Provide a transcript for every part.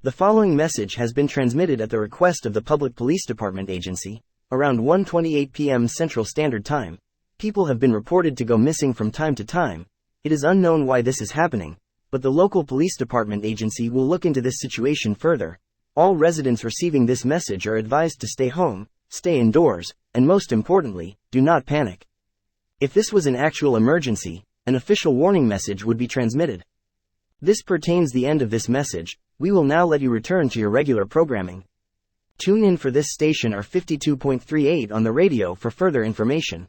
The following message has been transmitted at the request of the Public Police Department Agency. Around 1:28 p.m. Central Standard Time, people have been reported to go missing from time to time. It is unknown why this is happening, but the local police department agency will look into this situation further. All residents receiving this message are advised to stay home, stay indoors, and most importantly, do not panic. If this was an actual emergency, an official warning message would be transmitted. This pertains the end of this message. We will now let you return to your regular programming. Tune in for this station or 52.38 on the radio for further information.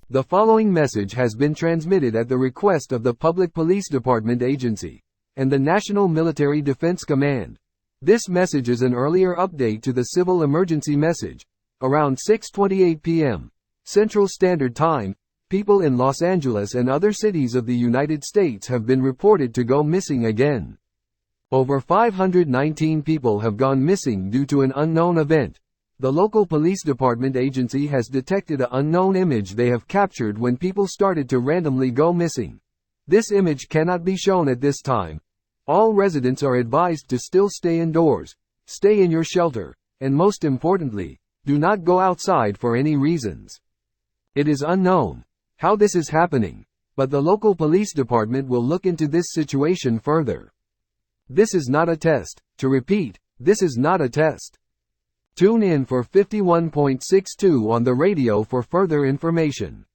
The following message has been transmitted at the request of the Public Police Department Agency and the National Military Defense Command. This message is an earlier update to the civil emergency message. Around 6:28 p.m. Central Standard Time, people in Los Angeles and other cities of the United States have been reported to go missing again. Over 519 people have gone missing due to an unknown event. The local police department agency has detected an unknown image they have captured when people started to randomly go missing. This image cannot be shown at this time. All residents are advised to still stay indoors, stay in your shelter, and most importantly, do not go outside for any reasons. It is unknown how this is happening, but the local police department will look into this situation further. This is not a test. To repeat, this is not a test. Tune in for 51.62 on the radio for further information.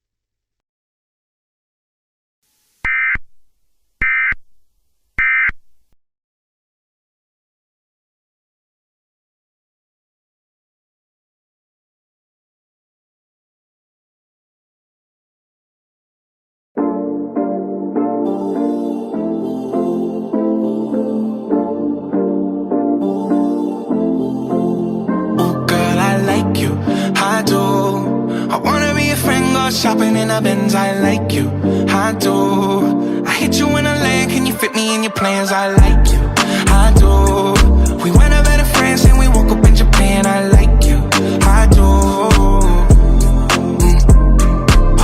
Shopping in a Benz, I like you, I do. I hit you in a land, can you fit me in your plans? I like you, I do. We went over to France and we woke up in Japan, I like you, I do.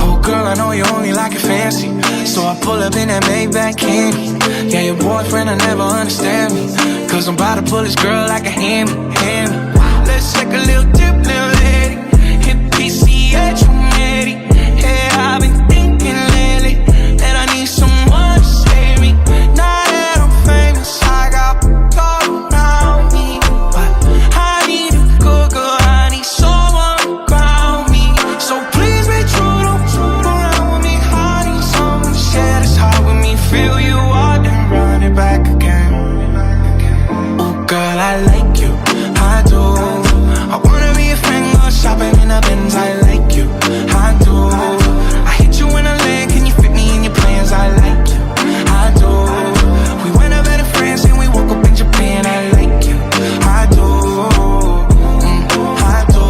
Oh girl, I know you only like it fancy, so I pull up in that Maybach candy. Yeah, your boyfriend will never understand me, cause I'm about to pull this girl like a hammy. Let's take a little dip, little lady. Hit PCH, I'm ready. I've been thinking lately that I need someone to save me. Now that I'm famous, I got people around me, but I need a good girl, I need someone to ground me. So please be true, don't around with me. I need someone to share this heart with me. Feel you out and run it back again. Oh girl, I like you, I do. I wanna be a friend, go shopping in a Benz, I like you, I do. I like you, I do. We went over to France and we woke up in Japan. I like you, I do, I do.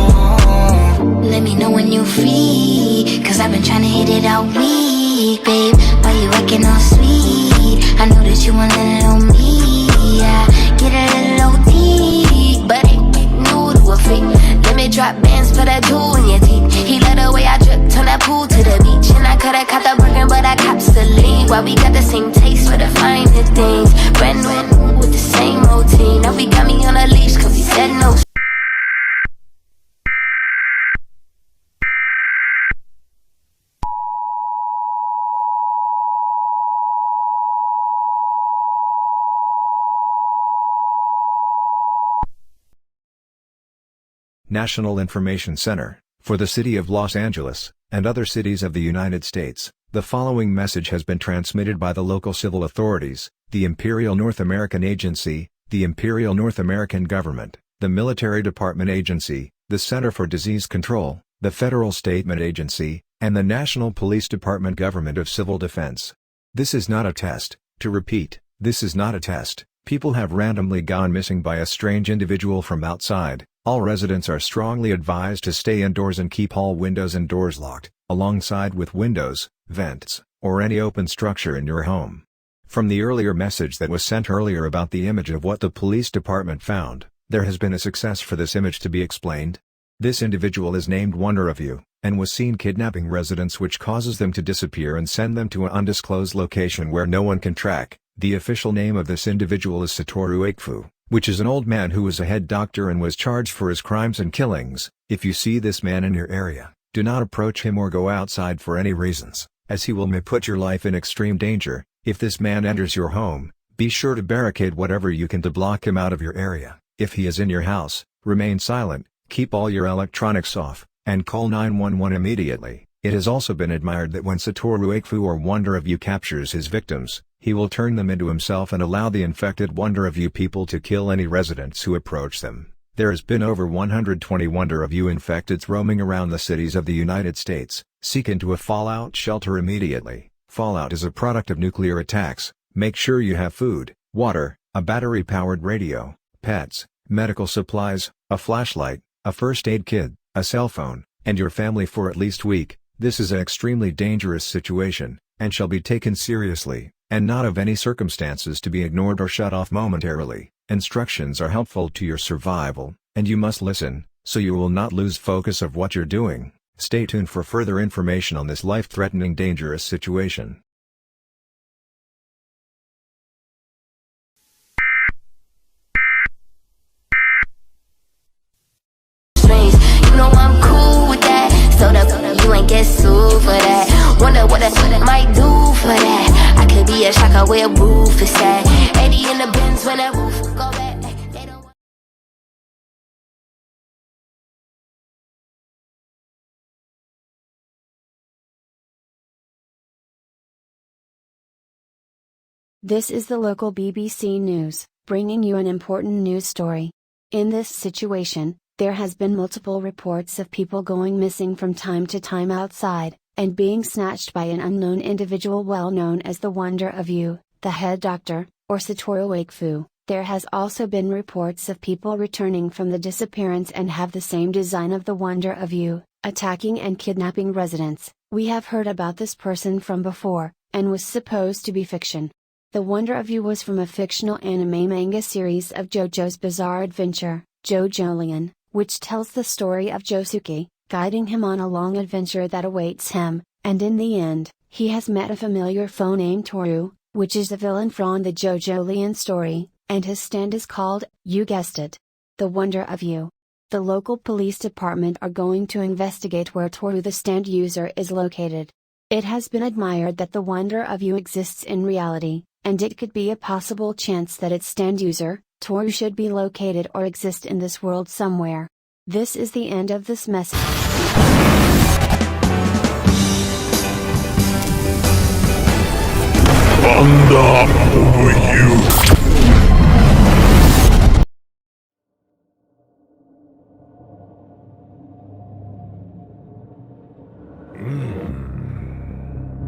Let me know when you're free, cause I've been trying to hit it all week, babe. Why you acting all sweet? I know that you want a little me. I get a little OT, but ain't new to a freak. Let me drop bands for that jewel in your teeth. He let the way I drip, turn that pool to the beach. And I coulda caught the Birkin, but I cops the lead. While we got the same taste for the finer things. Brand new with the same routine. Now we got me on a leash, cause he said no. National Information Center, for the City of Los Angeles, and other cities of the United States. The following message has been transmitted by the local civil authorities, the Imperial North American Agency, the Imperial North American Government, the Military Department Agency, the Center for Disease Control, the Federal Statement Agency, and the National Police Department Government of Civil Defense. This is not a test. To repeat, this is not a test. People have randomly gone missing by a strange individual from outside. All residents are strongly advised to stay indoors and keep all windows and doors locked, alongside with windows, vents, or any open structure in your home. From the earlier message that was sent earlier about the image of what the police department found, there has been a success for this image to be explained. This individual is named Wonder of You, and was seen kidnapping residents, which causes them to disappear and send them to an undisclosed location where no one can track. The official name of this individual is Satoru Akfu, which is an old man who was a head doctor and was charged for his crimes and killings. If you see this man in your area, do not approach him or go outside for any reasons, as he may put your life in extreme danger. If this man enters your home, be sure to barricade whatever you can to block him out of your area. If he is in your house, remain silent, keep all your electronics off, and call 911 immediately. It has also been admired that when Satoru Akfu or Wonder of You captures his victims, he will turn them into himself and allow the infected Wonder of You people to kill any residents who approach them. There has been over 120 Wonder of You infecteds roaming around the cities of the United States. Seek into a fallout shelter immediately. Fallout is a product of nuclear attacks. Make sure you have food, water, a battery-powered radio, pets, medical supplies, a flashlight, a first aid kit, a cell phone, and your family for at least a week. This is an extremely dangerous situation, and shall be taken seriously, and not of any circumstances to be ignored or shut off momentarily. Instructions are helpful to your survival, and you must listen, so you will not lose focus of what you're doing. Stay tuned for further information on this life-threatening dangerous situation. You know I'm cool with that. So that you ain't get sued for that. Wonder what I might do for that. I could be a shocker where roof is at. 80 in the bins when that roof go back. They don't. This is the local BBC News, bringing you an important news story. In this situation, there has been multiple reports of people going missing from time to time outside, and being snatched by an unknown individual well known as the Wonder of You, the head doctor, or Satoru Akfu. There has also been reports of people returning from the disappearance and have the same design of the Wonder of You, attacking and kidnapping residents. We have heard about this person from before, and was supposed to be fiction. The Wonder of You was from a fictional anime manga series of JoJo's Bizarre Adventure, JoJolion, which tells the story of Josuke, guiding him on a long adventure that awaits him, and in the end, he has met a familiar foe named Toru, which is the villain from the JoJolion story, and his stand is called, you guessed it, the Wonder of You. The local police department are going to investigate where Toru the stand user is located. It has been admired that the Wonder of You exists in reality, and it could be a possible chance that its stand user, Toru, should be located or exist in this world somewhere. This is the end of this message. Wonder of You.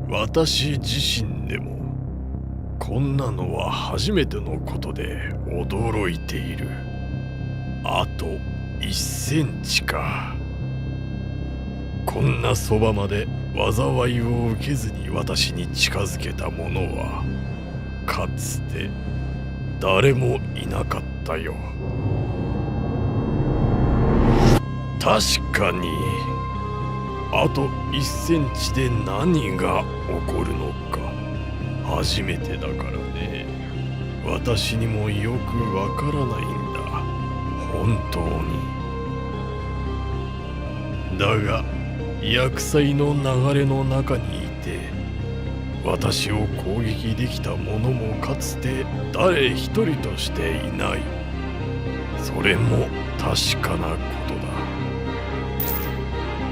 私自身でもこんなのは初めてのことで驚いている。あと1センチか。こんなそばまで災いを受けずに私に近づけた者はかつて誰もいなかったよ。確かにあと1センチで何が起こるのか初めてだからね。私にもよくわからないんだ、本当に。だが厄災の流れの中にいて私を攻撃できた者もかつて誰一人としていない。それも確かなことだ。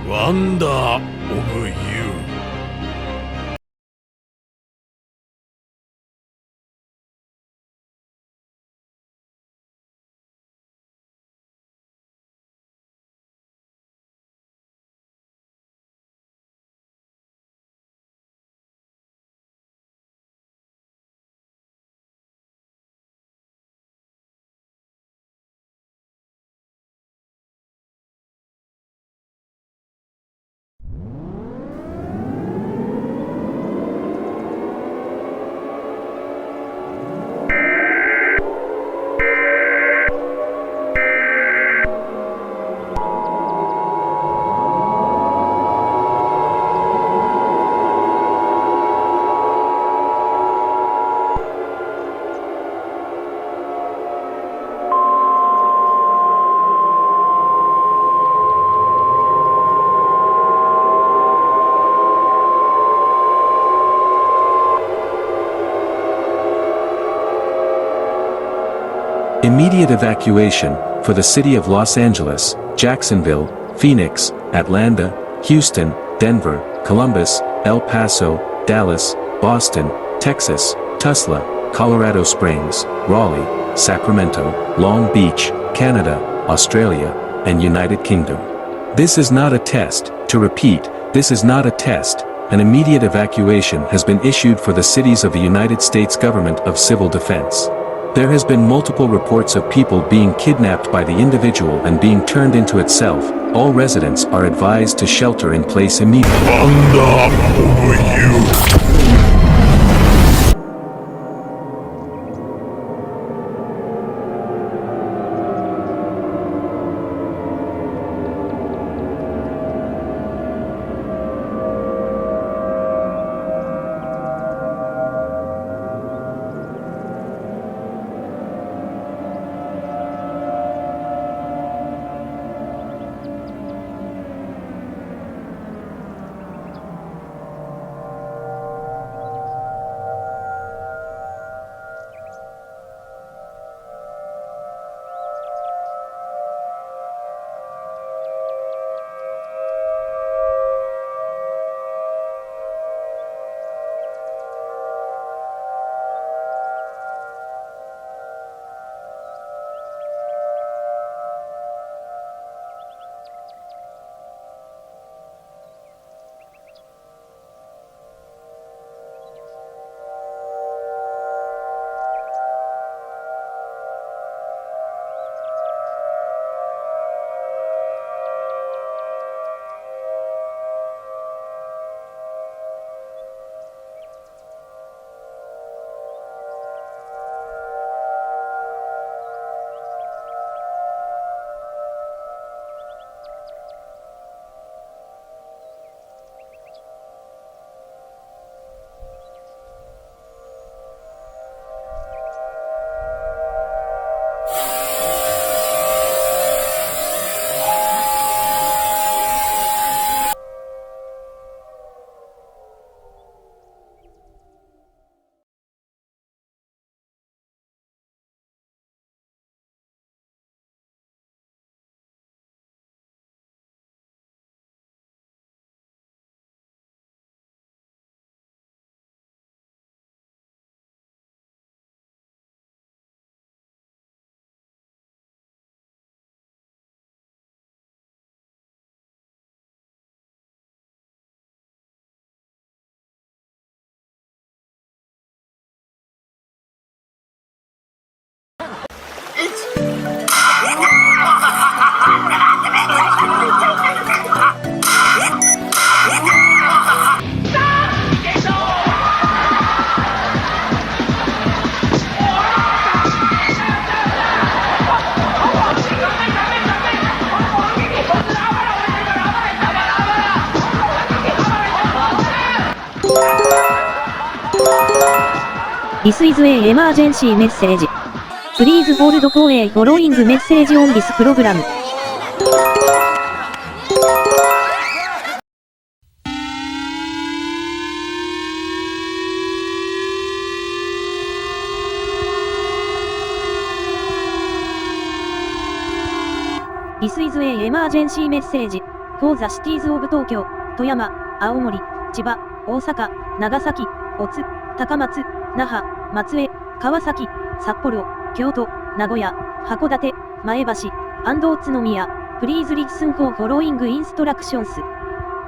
Wonder of You Immediate evacuation for the city of Los Angeles, Jacksonville, Phoenix, Atlanta, Houston, Denver, Columbus, El Paso, Dallas, Boston, Texas, Tulsa, Colorado Springs, Raleigh, Sacramento, Long Beach, Canada, Australia, and United Kingdom. This is not a test. To repeat, this is not a test. An immediate evacuation has been issued for the cities of the United States Government of Civil Defense. There has been multiple reports of people being kidnapped by the individual and being turned into itself. All residents are advised to shelter in place immediately. Hand up over you! This is a emergency message. Please hold for a following message on this program. This is a emergency message for the cities of Tokyo, Toyama, Aomori, Chiba, Osaka, Nagasaki, Otsu, Takamatsu, Naha, Matsue, Kawasaki, Sapporo, Kyoto, Nagoya, Hakodate, Maebashi, and Utsunomiya. Please listen for following instructions.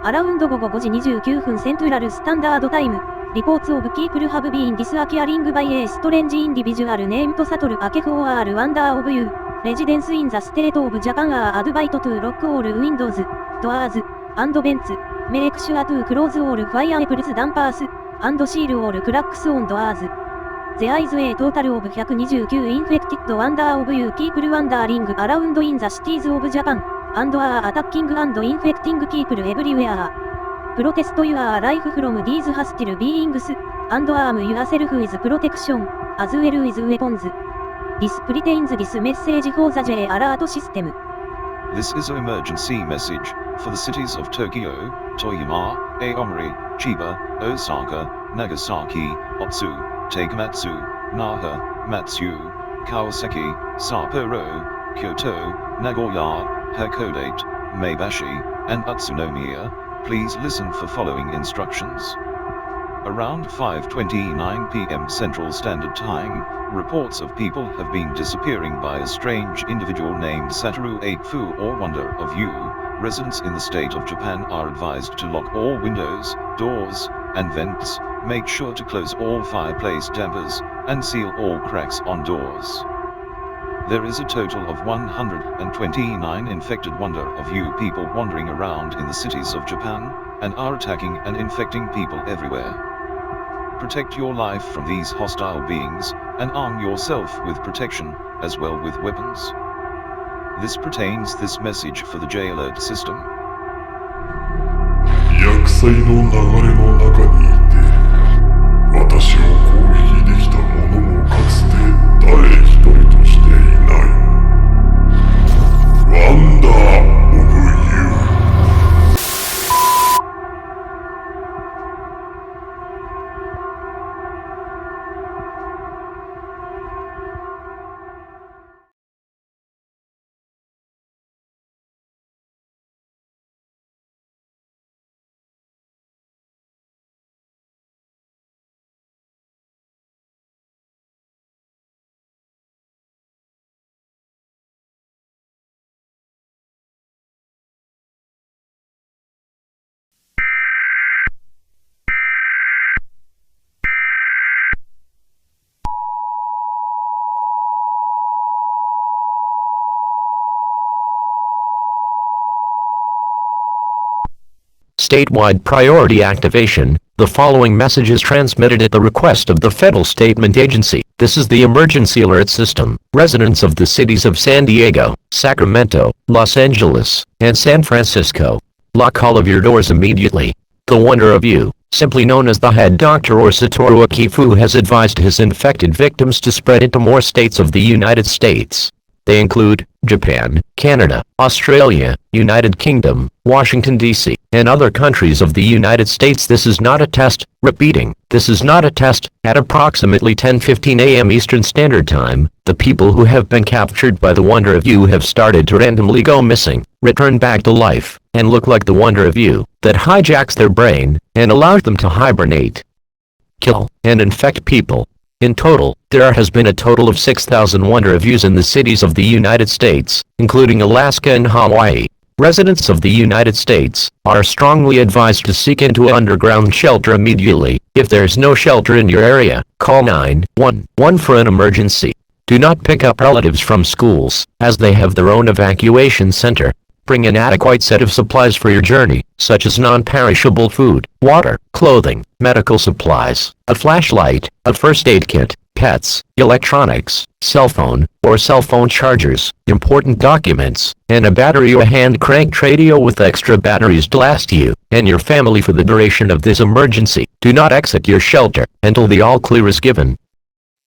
Around 午後5時29分 Central Standard Time. Reports of people have been disappearing by a strange individual named Satoru Akefu or wonder of you. Residents in the state of Japan are advised to lock all windows, doors, and vents. Make sure to close all fireplace dampers, and seal all cracks on doors. There is a total of 129 infected wonder of you people wandering around in the cities of Japan, and are attacking and infecting people everywhere. Protest your life from these hostile beings, and arm yourself with protection, as well as weapons. This pertains this message for the J alert system. This is an emergency message for the cities of Tokyo, Toyama, Aomori, Chiba, Osaka, Nagasaki, Otsu, Takamatsu, Naha, Matsu. Kawasaki, Sapporo, Kyoto, Nagoya, Hakodate, Maebashi, and Utsunomiya, please listen for following instructions. Around 5:29 p.m. Central Standard Time, reports of people have been disappearing by a strange individual named Satoru Aikfu or Wonder of You. Residents in the state of Japan are advised to lock all windows, doors, and vents, make sure to close all fireplace dampers, and seal all cracks on doors. There is a total of 129 infected Wonder of You people wandering around in the cities of Japan, and are attacking and infecting people everywhere. Protect your life from these hostile beings, and arm yourself with protection, as well with weapons. This message for the J Alert system. 薬剤の流れの中にいて、私を攻撃できた者もかつて誰一人としていない。ワンダー・オブ・ユー。Statewide priority activation. The following message is transmitted at the request of the Federal Statement Agency. This is the emergency alert system. Residents of the cities of San Diego, Sacramento, Los Angeles, and San Francisco, lock all of your doors immediately. The Wonder of You, simply known as the head doctor or Satoru Akifu, has advised his infected victims to spread into more states of the United States. They include Japan, Canada, Australia, United Kingdom, Washington, D.C., and other countries of the United States. This is not a test. Repeating, this is not a test. At approximately 10:15 a.m. Eastern Standard Time, the people who have been captured by the Wonder of You have started to randomly go missing, return back to life, and look like the Wonder of You that hijacks their brain and allows them to hibernate, kill, and infect people. In total, there has been a total of 6,000 Wonder of Yous in the cities of the United States, including Alaska and Hawaii. Residents of the United States are strongly advised to seek into an underground shelter immediately. If there is no shelter in your area, call 911 for an emergency. Do not pick up relatives from schools, as they have their own evacuation center. Bring an adequate set of supplies for your journey, such as non-perishable food, water, clothing, medical supplies, a flashlight, a first aid kit, pets, electronics, cell phone or cell phone chargers, important documents, and a battery or hand-cranked radio with extra batteries to last you and your family for the duration of this emergency. Do not exit your shelter until the all-clear is given.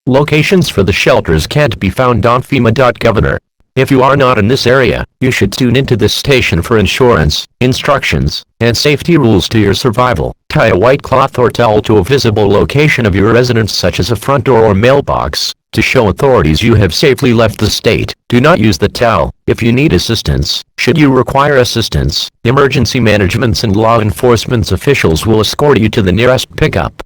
Locations for the shelters can't be found on FEMA.gov. If you are not in this area, you should tune into this station for insurance, instructions, and safety rules to your survival. Tie a white cloth or towel to a visible location of your residence, such as a front door or mailbox, to show authorities you have safely left the state. Do not use the towel if you need assistance. Should you require assistance, emergency managements and law enforcement officials will escort you to the nearest pickup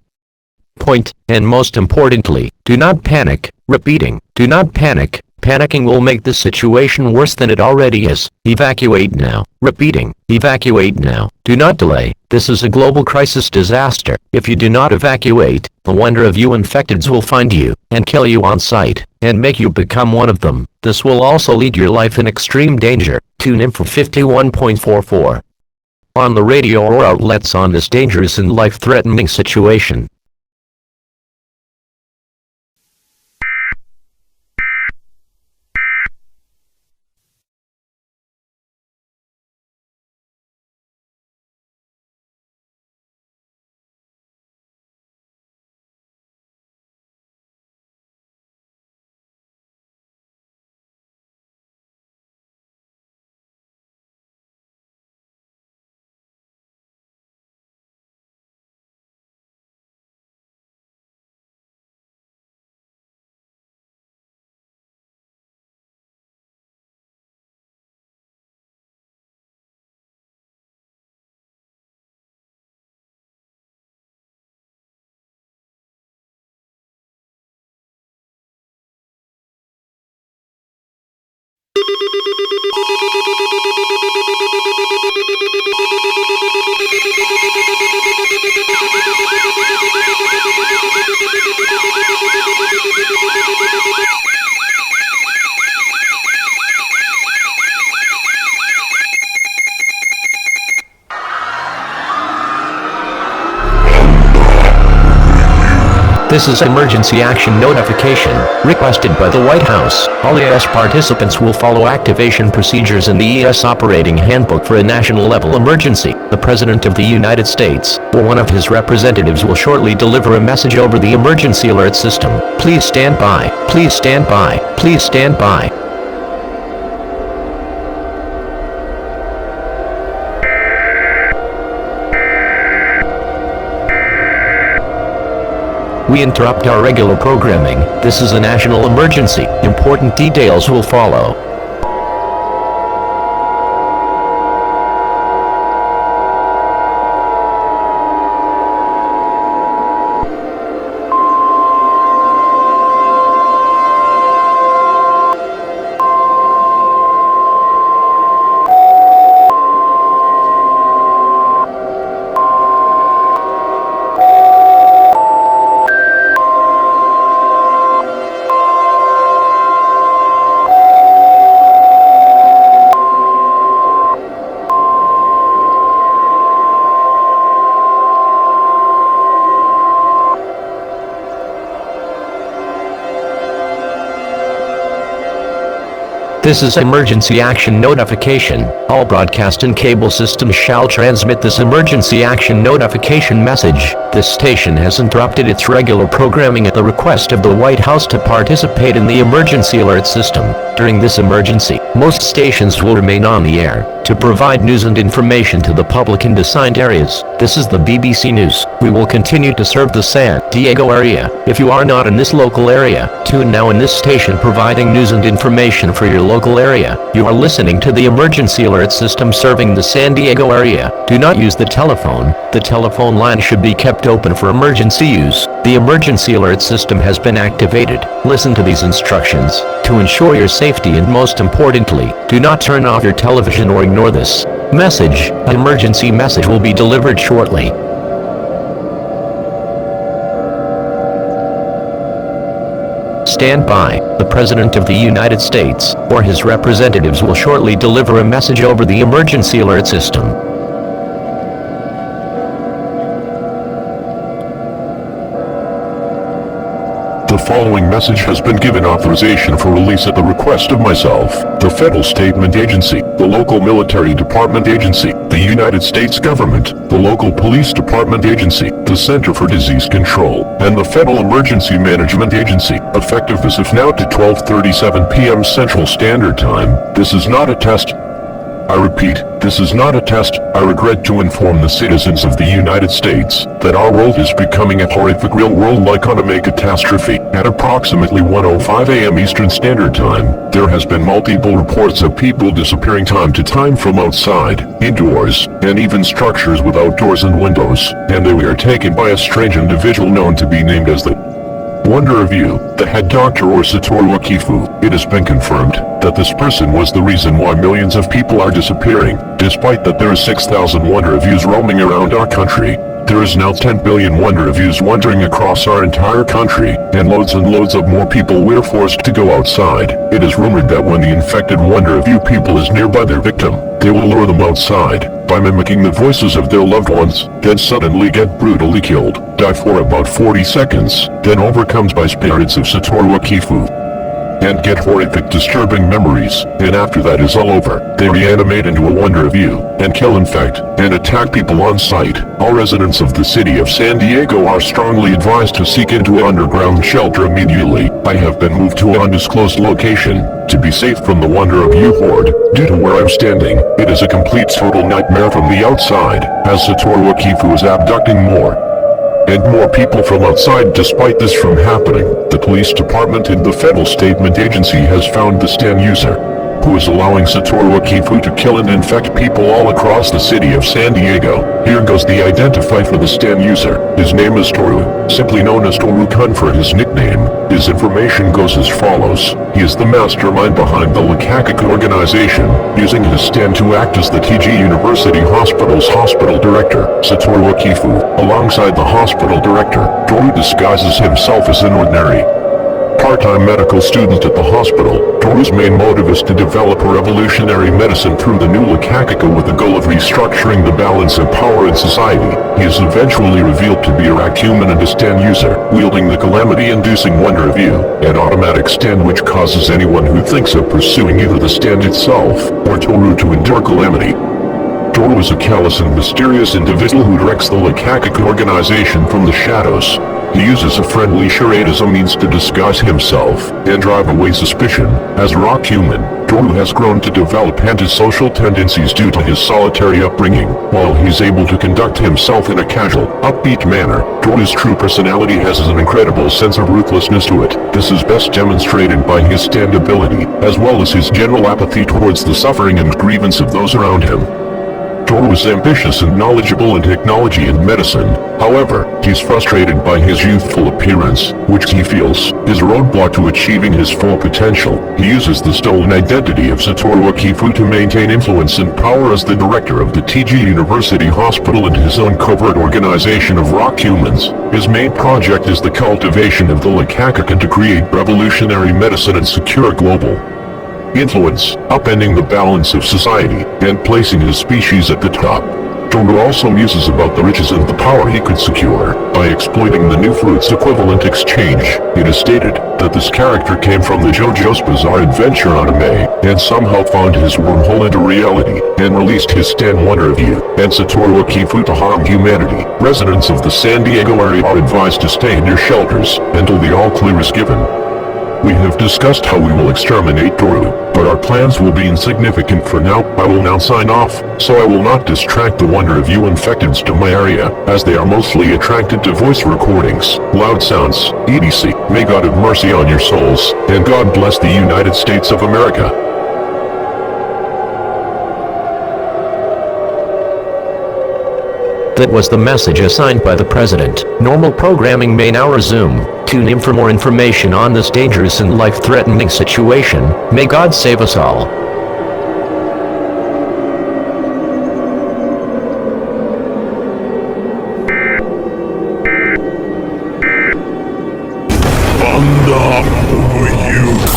point. And most importantly, do not panic. Repeating, do not panic. Panicking will make the situation worse than it already is. Evacuate now. Repeating, evacuate now. Do not delay. This is a global crisis disaster. If you do not evacuate, the Wonder of You infecteds will find you and kill you on sight and make you become one of them. This will also lead your life in extreme danger. Tune in for 51.44 on the radio or outlets on this dangerous and life-threatening situation. This is emergency action notification, requested by the White House. All EAS participants will follow activation procedures in the EAS operating handbook for a national level emergency. The President of the United States, or one of his representatives, will shortly deliver a message over the emergency alert system. Please stand by. Please stand by. Please stand by. We interrupt our regular programming. This is a national emergency. Important details will follow. This is emergency action notification. All broadcast and cable systems shall transmit this emergency action notification message. This station has interrupted its regular programming at the request of the White House to participate in the emergency alert system. During this emergency, most stations will remain on the air to provide news and information to the public in assigned areas. This is the BBC News. We will continue to serve the San Diego area. If you are not in this local area, tune now in this station providing news and information for your local area. You are listening to the emergency alert system serving the San Diego area. Do not use the telephone. The telephone line should be kept open for emergency use. The emergency alert system has been activated. Listen to these instructions to ensure your safety, and most importantly, do not turn off your television or ignore this message. An emergency message will be delivered shortly. Stand by. The President of the United States, or his representatives, will shortly deliver a message over the emergency alert system. The following message has been given authorization for release at the request of myself, the Federal Statement Agency, the local military department agency, the United States government, the local police department agency, the Center for Disease Control, and the Federal Emergency Management Agency, effective as of now to 12:37 p.m. Central Standard Time. This is not a test. I repeat, this is not a test. I regret to inform the citizens of the United States that our world is becoming a horrific real-world economic catastrophe. At approximately 1:05 a.m. Eastern Standard Time, there has been multiple reports of people disappearing time to time from outside, indoors, and even structures without doors and windows, and they were taken by a strange individual known to be named as the Wonder of You, the head doctor, or Satoru Akifu. It has been confirmed that this person was the reason why millions of people are disappearing. Despite that there are 6,000 Wonder of Yous roaming around our country, there is now 10 billion Wonder of Yous wandering across our entire country, and loads of more people were forced to go outside. It is rumored that when the infected Wonder of You people is nearby their victim, they will lure them outside by mimicking the voices of their loved ones, then suddenly get brutally killed, die for about 40 seconds, then overcomes by spirits of Satoru Akifu, and get horrific disturbing memories, and after that is all over, they reanimate into a Wonder of You, and kill, infect, and attack people on sight. All residents of the city of San Diego are strongly advised to seek into an underground shelter immediately. I have been moved to an undisclosed location to be safe from the Wonder of You horde. Due to where I'm standing, it is a complete total nightmare from the outside, as Satoru Akifu is abducting more and more people from outside. Despite this from happening, the police department and the Federal Statement Agency has found the Stan user who is allowing Satoru Akifu to kill and infect people all across the city of San Diego. Here goes the identify for the Stan user. His name is Toru, simply known as Toru-kun for his nickname. His information goes as follows. He is the mastermind behind the Lukaku organization, using his Stan to act as the TG University Hospital's hospital director, Satoru Akifu. Alongside the hospital director, Toru disguises himself as an ordinary part-time medical student at the hospital. Toru's main motive is to develop a revolutionary medicine through the new Lukaku with the goal of restructuring the balance of power in society. He is eventually revealed to be a Rakuman and a Stan user, wielding the calamity-inducing Wonder of You, an automatic stand which causes anyone who thinks of pursuing either the stand itself or Toru to endure calamity. Toru is a callous and mysterious individual who directs the Lukaku organization from the shadows. He uses a friendly charade as a means to disguise himself and drive away suspicion. As a Rakuman, Toru has grown to develop antisocial tendencies due to his solitary upbringing. While he's able to conduct himself in a casual, upbeat manner, Toru's true personality has an incredible sense of ruthlessness to it. This is best demonstrated by his stand ability, as well as his general apathy towards the suffering and grievance of those around him. Toru is ambitious and knowledgeable in technology and medicine. However, he's frustrated by his youthful appearance, which he feels is a roadblock to achieving his full potential. He uses the stolen identity of Satoru Akifu to maintain influence and power as the director of the TG University Hospital and his own covert organization of rock humans. His main project is the cultivation of the Lukaku to create revolutionary medicine and secure global influence, upending the balance of society, and placing his species at the top. Toru also muses about the riches and the power he could secure by exploiting the new fruits equivalent exchange. It is stated that this character came from the JoJo's Bizarre Adventure anime, and somehow found his wormhole into reality, and released his Stan Wonder of You and Satoru Akifu to harm humanity. Residents of the San Diego area are advised to stay in your shelters until the all-clear is given. We have discussed how we will exterminate Toru, but our plans will be insignificant for now. I will now sign off, so I will not distract the Wonder of You infecteds to my area, as they are mostly attracted to voice recordings, loud sounds, etc. May God have mercy on your souls, and God bless the United States of America. That was the message assigned by the President. Normal programming may now resume. Tune in for more information on this dangerous and life-threatening situation. May God save us all. Thunder over you.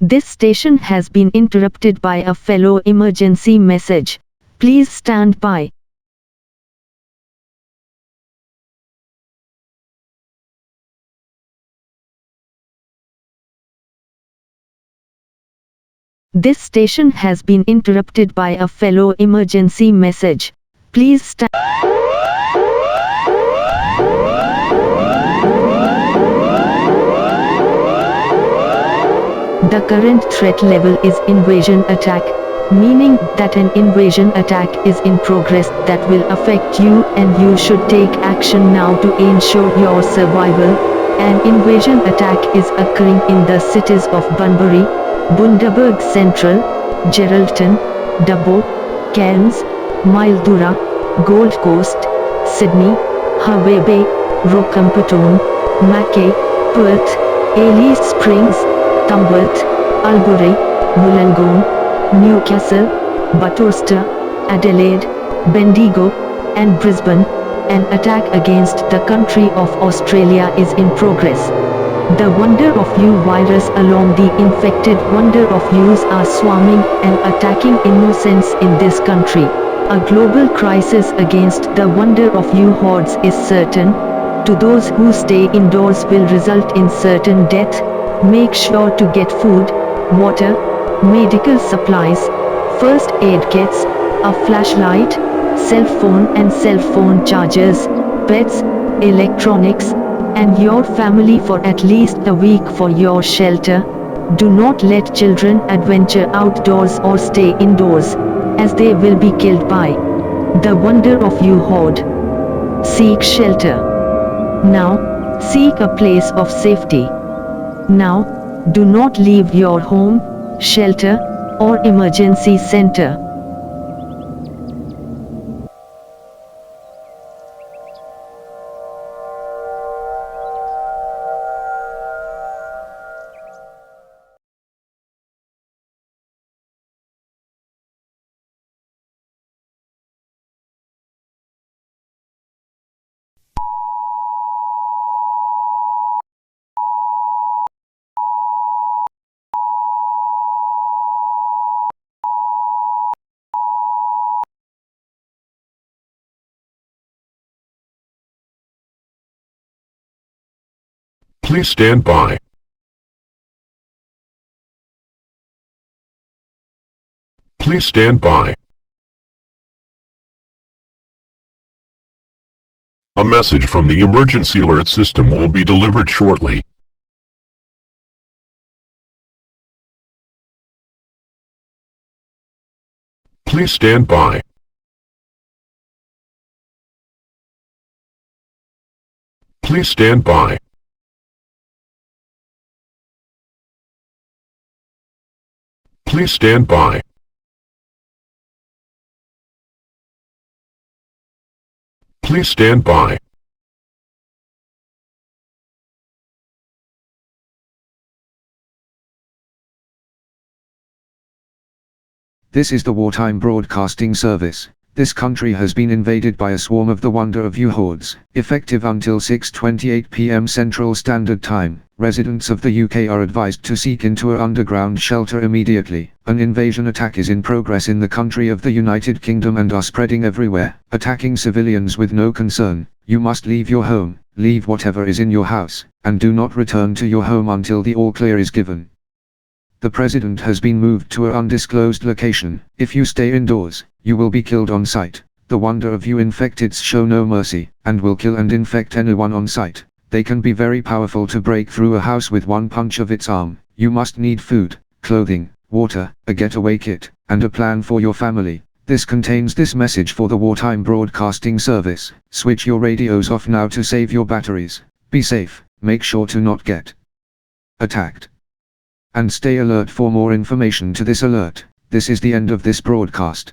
This station has been interrupted by a fellow emergency message. Please stand by. This station has been interrupted by a fellow emergency message. Please stand. The current threat level is invasion attack, meaning that an invasion attack is in progress that will affect you and you should take action now to ensure your survival. An invasion attack is occurring in the cities of Bunbury, Bundaberg Central, Geraldton, Dubbo, Cairns, Mildura, Gold Coast, Sydney, Hervey Bay, Rockhampton, Mackay, Perth, Alice Springs, Tamworth, Albury, Wollongong, Newcastle, Butterster, Adelaide, Bendigo, and Brisbane. An attack against the country of Australia is in progress. The Wonder of You virus along the infected Wonder of Yous are swarming and attacking innocents in this country. A global crisis against the Wonder of You hordes is certain. To those who stay indoors will result in certain death. Make sure to get food, water, medical supplies, first aid kits, a flashlight, cell phone and cell phone chargers, pets, electronics, and your family for at least a week for your shelter. Do not let children adventure outdoors or stay indoors, as they will be killed by the Wonder of You horde. Seek shelter. Now, seek a place of safety. Now, do not leave your home, shelter, or emergency center. Please stand by. Please stand by. A message from the emergency alert system will be delivered shortly. Please stand by. Please stand by. Please stand by. Please stand by. This is the Wartime Broadcasting Service. This country has been invaded by a swarm of the Wonder of You hordes. Effective until 6:28 p.m. Central Standard Time, residents of the UK are advised to seek into an underground shelter immediately. An invasion attack is in progress in the country of the United Kingdom and are spreading everywhere, attacking civilians with no concern. You must leave your home, leave whatever is in your house, and do not return to your home until the all clear is given. The president has been moved to an undisclosed location. If you stay indoors, you will be killed on sight. The Wonder of You infecteds show no mercy, and will kill and infect anyone on sight. They can be very powerful to break through a house with one punch of its arm. You must need food, clothing, water, a getaway kit, and a plan for your family. This contains this message for the Wartime Broadcasting Service. Switch your radios off now to save your batteries. Be safe, make sure to not get attacked. And stay alert for more information to this alert. This is the end of this broadcast.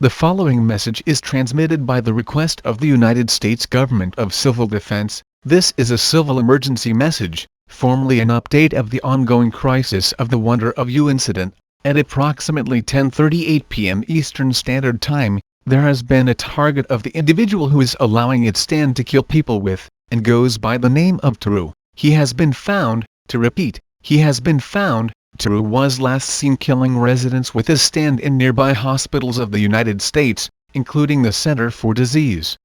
The following message is transmitted by the request of the United States Government of Civil Defense. This is a civil emergency message, formally an update of the ongoing crisis of the Wonder of You incident. At approximately 10:38 p.m. Eastern Standard Time, there has been a target of the individual who is allowing its stand to kill people with, and goes by the name of Teru. He has been found, to repeat, he has been found. Teru was last seen killing residents with his stand in nearby hospitals of the United States, including the Center for Disease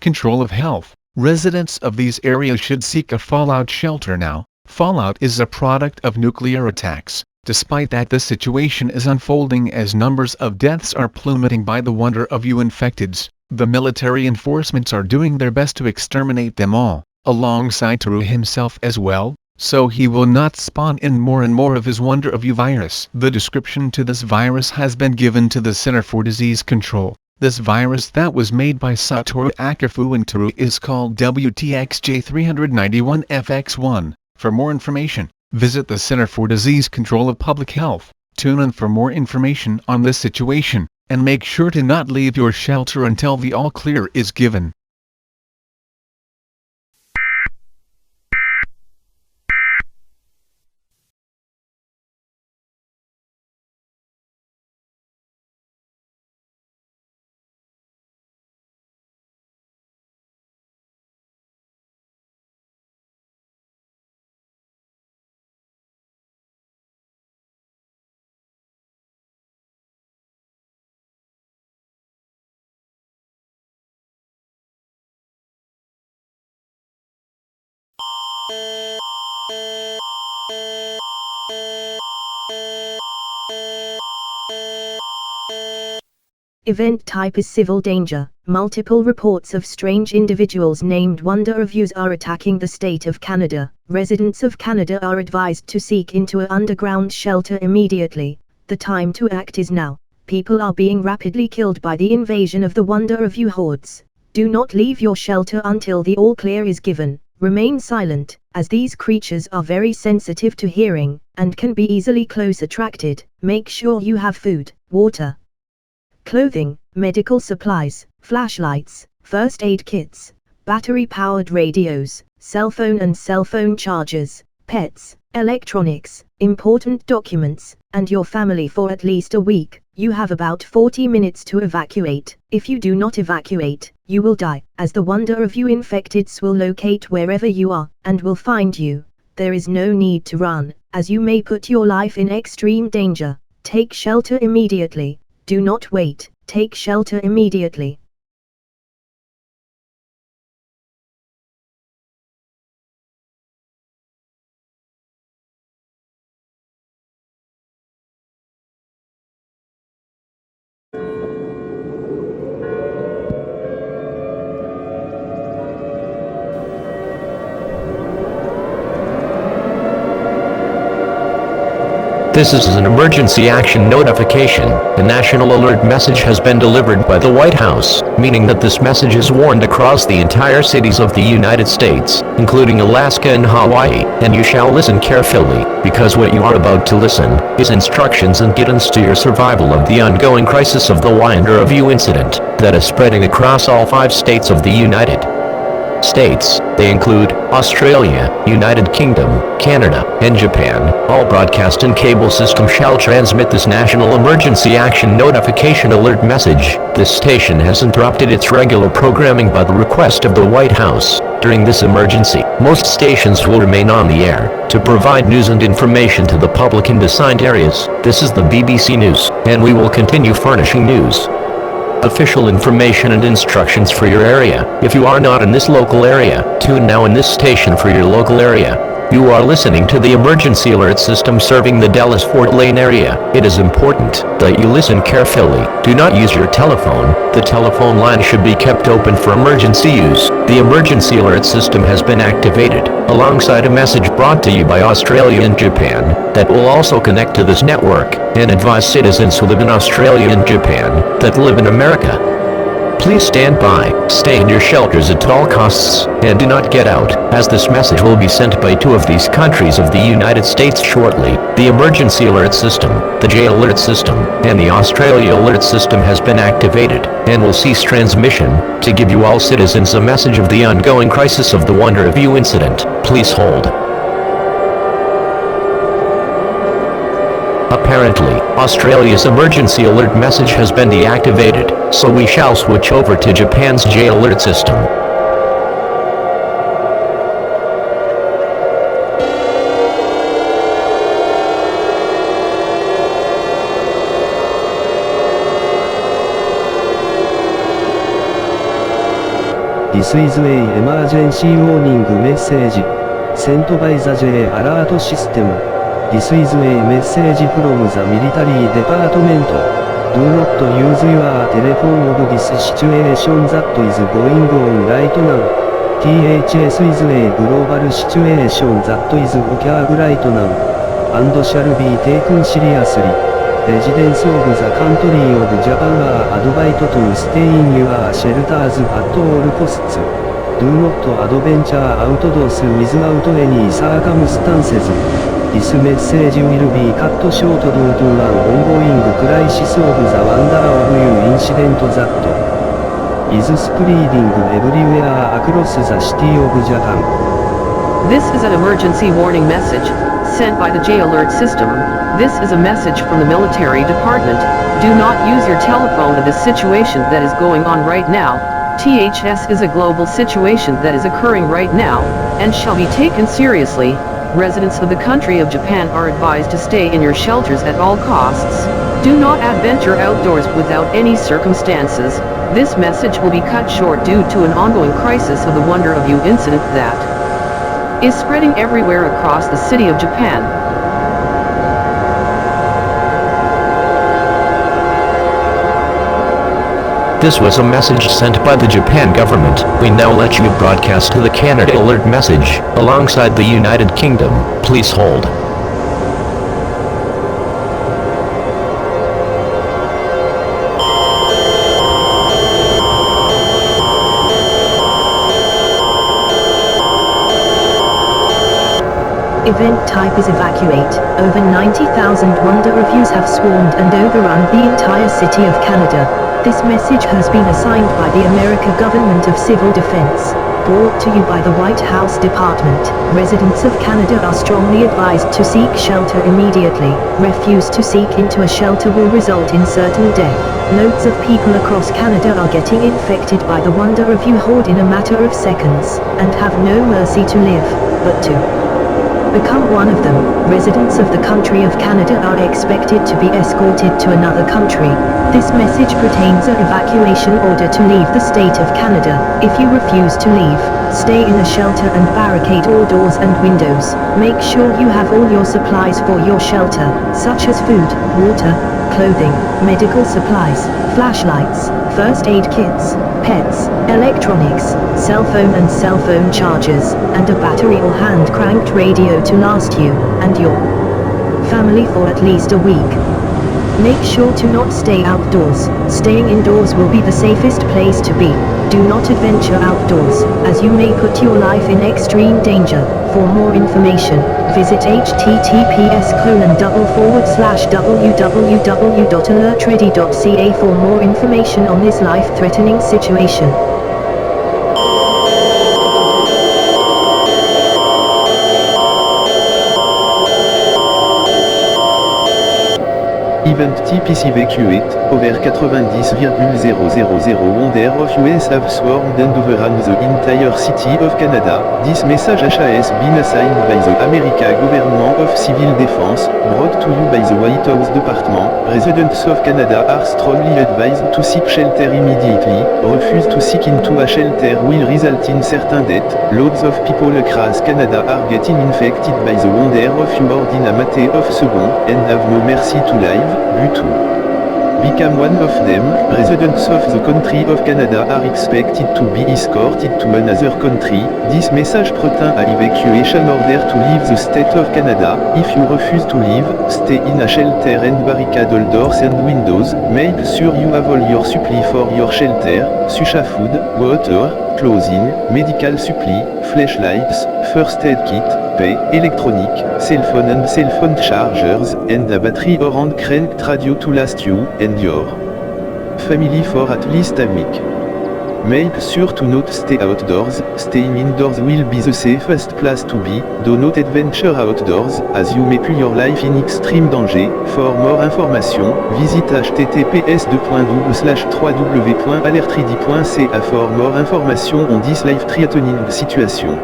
Control of Health. Residents of these areas should seek a fallout shelter now. Fallout is a product of nuclear attacks. Despite that, the situation is unfolding as numbers of deaths are plummeting by the wonder of you infecteds. The military enforcements are doing their best to exterminate them all, alongside Teru himself as well, so he will not spawn in more and more of his wonder of you virus. The description to this virus has been given to the Center for Disease Control. This virus that was made by Satoru Akafu and Teru is called WTXJ391FX1. For more information, visit the Center for Disease Control of Public Health. Tune in for more information on this situation, and make sure to not leave your shelter until the all clear is given. Event type is civil danger. Multiple reports of strange individuals named Wonder of Yous are attacking the state of Canada. Residents of Canada are advised to seek into an underground shelter immediately. The time to act is now. People are being rapidly killed by the invasion of the Wonder of You hordes. Do not leave your shelter until the all clear is given. Remain silent, as these creatures are very sensitive to hearing, and can be easily close attracted. Make sure you have food, water, clothing, medical supplies, flashlights, first aid kits, battery-powered radios, cell phone and cell phone chargers, pets, electronics, important documents, and your family for at least a week. You have about 40 minutes to evacuate. If you do not evacuate, you will die, as the Wonder of You infecteds will locate wherever you are, and will find you. There is no need to run, as you may put your life in extreme danger. Take shelter immediately. Do not wait, take shelter immediately. This is an emergency action notification. The national alert message has been delivered by the White House, meaning that this message is warned across the entire cities of the United States, including Alaska and Hawaii, and you shall listen carefully, because what you are about to listen is instructions and guidance to your survival of the ongoing crisis of the Wonder of You incident that is spreading across all 5 states of the United States. They include Australia, United Kingdom, Canada, and Japan. All broadcast and cable systems shall transmit this national emergency action notification alert message. This station has interrupted its regular programming by the request of the White House. During this emergency, most stations will remain on the air to provide news and information to the public in assigned areas. This is the BBC News, and we will continue furnishing news, official information and instructions for your area. If you are not in this local area, tune now in this station for your local area. You are listening to the emergency alert system serving the Dallas-Fort Lane area. It is important that you listen carefully. Do not use your telephone. The telephone line should be kept open for emergency use. The emergency alert system has been activated, alongside a message brought to you by Australia and Japan, that will also connect to this network, and advise citizens who live in Australia and Japan, that live in America. Please stand by, stay in your shelters at all costs, and do not get out, as this message will be sent by 2 of these countries of the United States shortly. The emergency alert system, the J alert system, and the Australia alert system has been activated, and will cease transmission, to give you all citizens a message of the ongoing crisis of the Wonder of You incident. Please hold. Apparently, Australia's emergency alert message has been deactivated, so we shall switch over to Japan's J alert system. This is a emergency warning message sent by the J alert system. This is a message from the military department. Do not use your telephone of this situation that is going on right now. THS is a global situation that is occurring right now, and shall be taken seriously. Residents of the country of Japan are advised to stay in your shelters at all costs. Do not adventure outdoors without any circumstances. This message will be cut short due to an ongoing crisis of the Wonder of You incident that is spreading everywhere across the city of Japan. This is an emergency warning message, sent by the J Alert system. This is a message from the military department. Do not use your telephone in this situation that is going on right now. THS is a global situation that is occurring right now, and shall be taken seriously. Residents of the country of Japan are advised to stay in your shelters at all costs. Do not adventure outdoors without any circumstances. This message will be cut short due to an ongoing crisis of the Wonder of You incident that is spreading everywhere across the city of Japan. This was a message sent by the Japan government. We now let you broadcast to the Canada Alert message, alongside the United Kingdom. Please hold. Event type is evacuate. Over 90,000 Wonder reviews have swarmed and overrun the entire city of Canada. This message has been assigned by the American Government of Civil Defense. Brought to you by the White House Department. Residents of Canada are strongly advised to seek shelter immediately. Refuse to seek into a shelter will result in certain death. Loads of people across Canada are getting infected by the Wonder Review horde in a matter of seconds, and have no mercy to live, but to become one of them. Residents of the country of Canada are expected to be escorted to another country. This message pertains an evacuation order to leave the state of Canada. If you refuse to leave, stay in a shelter and barricade all doors and windows. Make sure you have all your supplies for your shelter, such as food, water, clothing, medical supplies, flashlights, first aid kits, pets, electronics, cell phone and cell phone chargers, and a battery or hand-cranked radio to last you and your family for at least a week. Make sure to not stay outdoors. Staying indoors will be the safest place to be. Do not adventure outdoors, as you may put your life in extreme danger. For more information, visit https://www.alertready.ca for more information on this life-threatening situation. Event type is evacuate. Over 90,000 Wonder of US have swarmed and overrun the entire city of Canada. This message has been assigned by the American Government of Civil Defense, brought to you by the White House Department. Residents of Canada are strongly advised to seek shelter immediately. Refuse to seek into a shelter will result in certain death. Loads of people across Canada are getting infected by the Wonder of You horde in a matter of seconds, and have no mercy to live. Become one of them. Residents of the country of Canada are expected to be escorted to another country. This message pertains à evacuation order to leave the state of Canada. If you refuse to leave, stay in a shelter and barricade all doors and windows. Make sure you have all your supply for your shelter, such as food, water, clothing, medical supply, flashlights, first aid kit, pay, electronic, cell phone and cell phone chargers, and a battery or hand-cranked radio to last you and your family for at least a week. Make sure to not stay outdoors. Staying indoors will be the safest place to be. Do not adventure outdoors, as you may put your life in extreme danger. For more information, visit https://www.alertready.ca for more information on this life-threatening situation.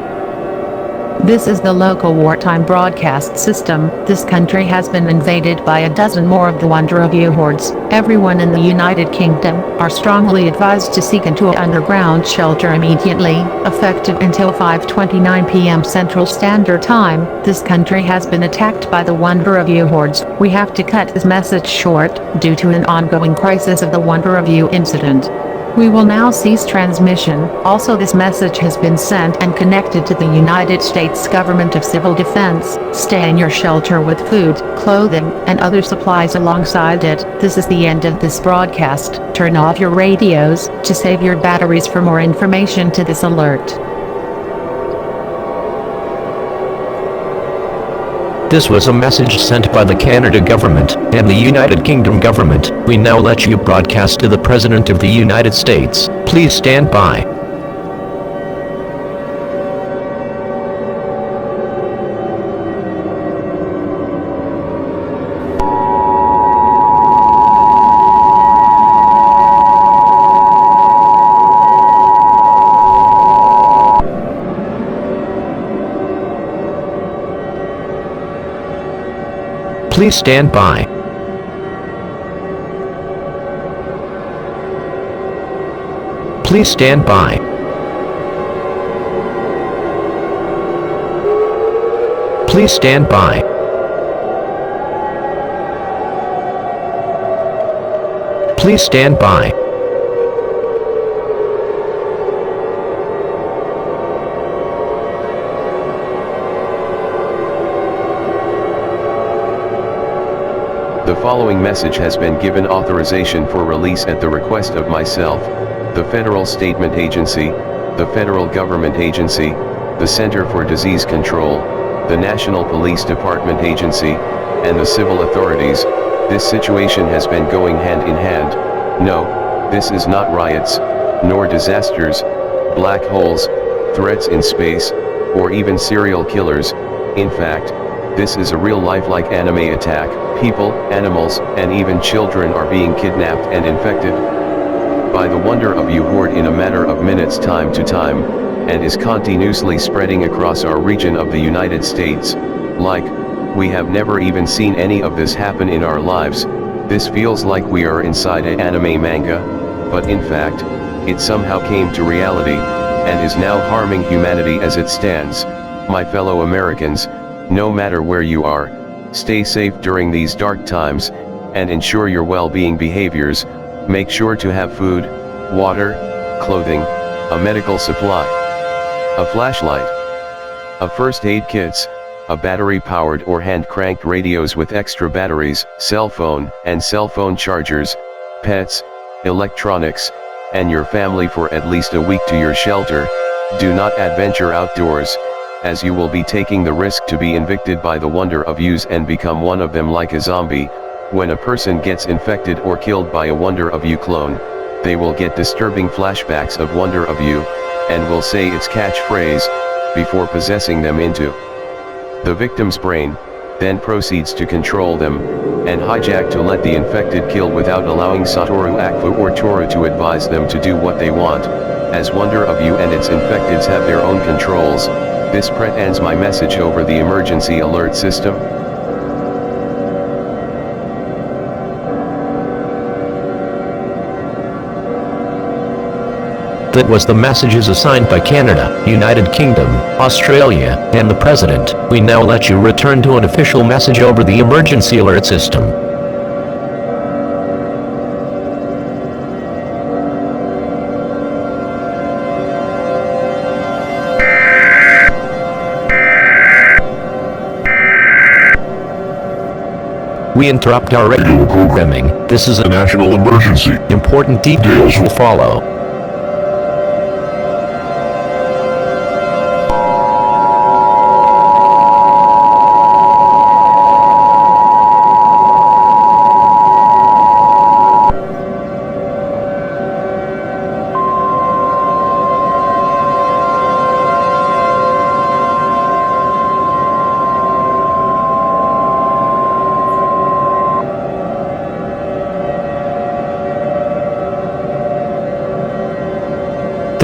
This is the local wartime broadcast system. This country has been invaded by a dozen more of the Wonder of You hordes. Everyone in the United Kingdom are strongly advised to seek into an underground shelter immediately, effective until 5:29 p.m. Central Standard Time. This country has been attacked by the Wonder of You hordes. We have to cut this message short, due to an ongoing crisis of the Wonder of You incident. We will now cease transmission. Also, this message has been sent and connected to the United States Government of Civil Defense. Stay in your shelter with food, clothing, and other supplies alongside it. This is the end of this broadcast. Turn off your radios to save your batteries. For more information to this alert. This was a message sent by the Canada government and the United Kingdom government. We now let you broadcast to the President of the United States. Please stand by. Please stand by. Please stand by. Please stand by. Please stand by. The following message has been given authorization for release at the request of myself, the Federal Statement Agency, the Federal Government Agency, the Center for Disease Control, the National Police Department Agency, and the civil authorities. This situation has been going hand in hand. No, this is not riots, nor disasters, black holes, threats in space, or even serial killers. In fact, this is a real lifelike anime attack. People, animals, and even children are being kidnapped and infected by the Wonder of You horde in a matter of minutes time to time, and is continuously spreading across our region of the United States. Like, we have never even seen any of this happen in our lives. This feels like we are inside an anime manga, but in fact, it somehow came to reality, and is now harming humanity as it stands. My fellow Americans, no matter where you are, stay safe during these dark times, and ensure your well-being behaviors. Make sure to have food, water, clothing, a medical supply, a flashlight, a first aid kits, a battery-powered or hand-cranked radios with extra batteries, cell phone and cell phone chargers, pets, electronics, and your family for at least a week to your shelter. Do not adventure outdoors, as you will be taking the risk to be infected by the Wonder of Yous and become one of them like a zombie. When a person gets infected or killed by a Wonder of You clone, they will get disturbing flashbacks of Wonder of You, and will say its catchphrase, before possessing them into the victim's brain, then proceeds to control them, and hijack to let the infected kill without allowing Satoru Akfu or Toru to advise them to do what they want. As Wonder of You and its infecteds have their own controls, this ends my message over the emergency alert system. That was the messages assigned by Canada, United Kingdom, Australia, and the President. We now let you return to an official message over the emergency alert system. We interrupt our radio programming. This is a national emergency. Important details will follow.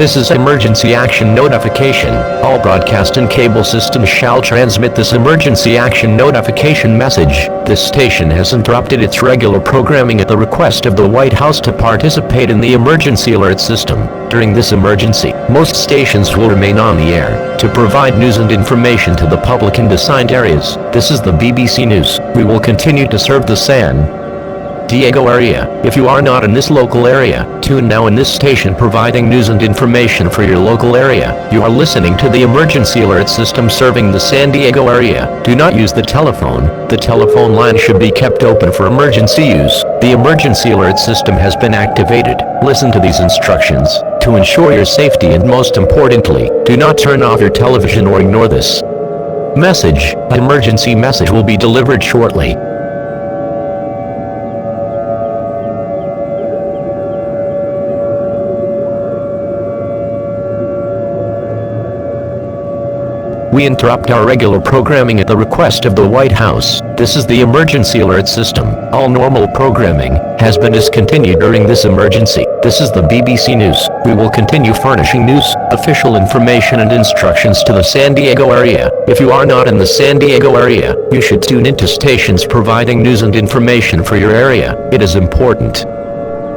This is emergency action notification. All broadcast and cable systems shall transmit this emergency action notification message. This station has interrupted its regular programming at the request of the White House to participate in the emergency alert system. During this emergency, most stations will remain on the air to provide news and information to the public in assigned areas. This is the BBC News. We will continue to serve the San Diego area. If you are not in this local area, tune now in this station providing news and information for your local area. You are listening to the emergency alert system serving the San Diego area. Do not use the telephone. The telephone line should be kept open for emergency use. The emergency alert system has been activated. Listen to these instructions to ensure your safety, and most importantly, do not turn off your television or ignore this message. An emergency message will be delivered shortly. We interrupt our regular programming at the request of the White House. This is the emergency alert system. All normal programming has been discontinued during this emergency. This is the BBC News. We will continue furnishing news, official information and instructions to the San Diego area. If you are not in the San Diego area, you should tune into stations providing news and information for your area. It is important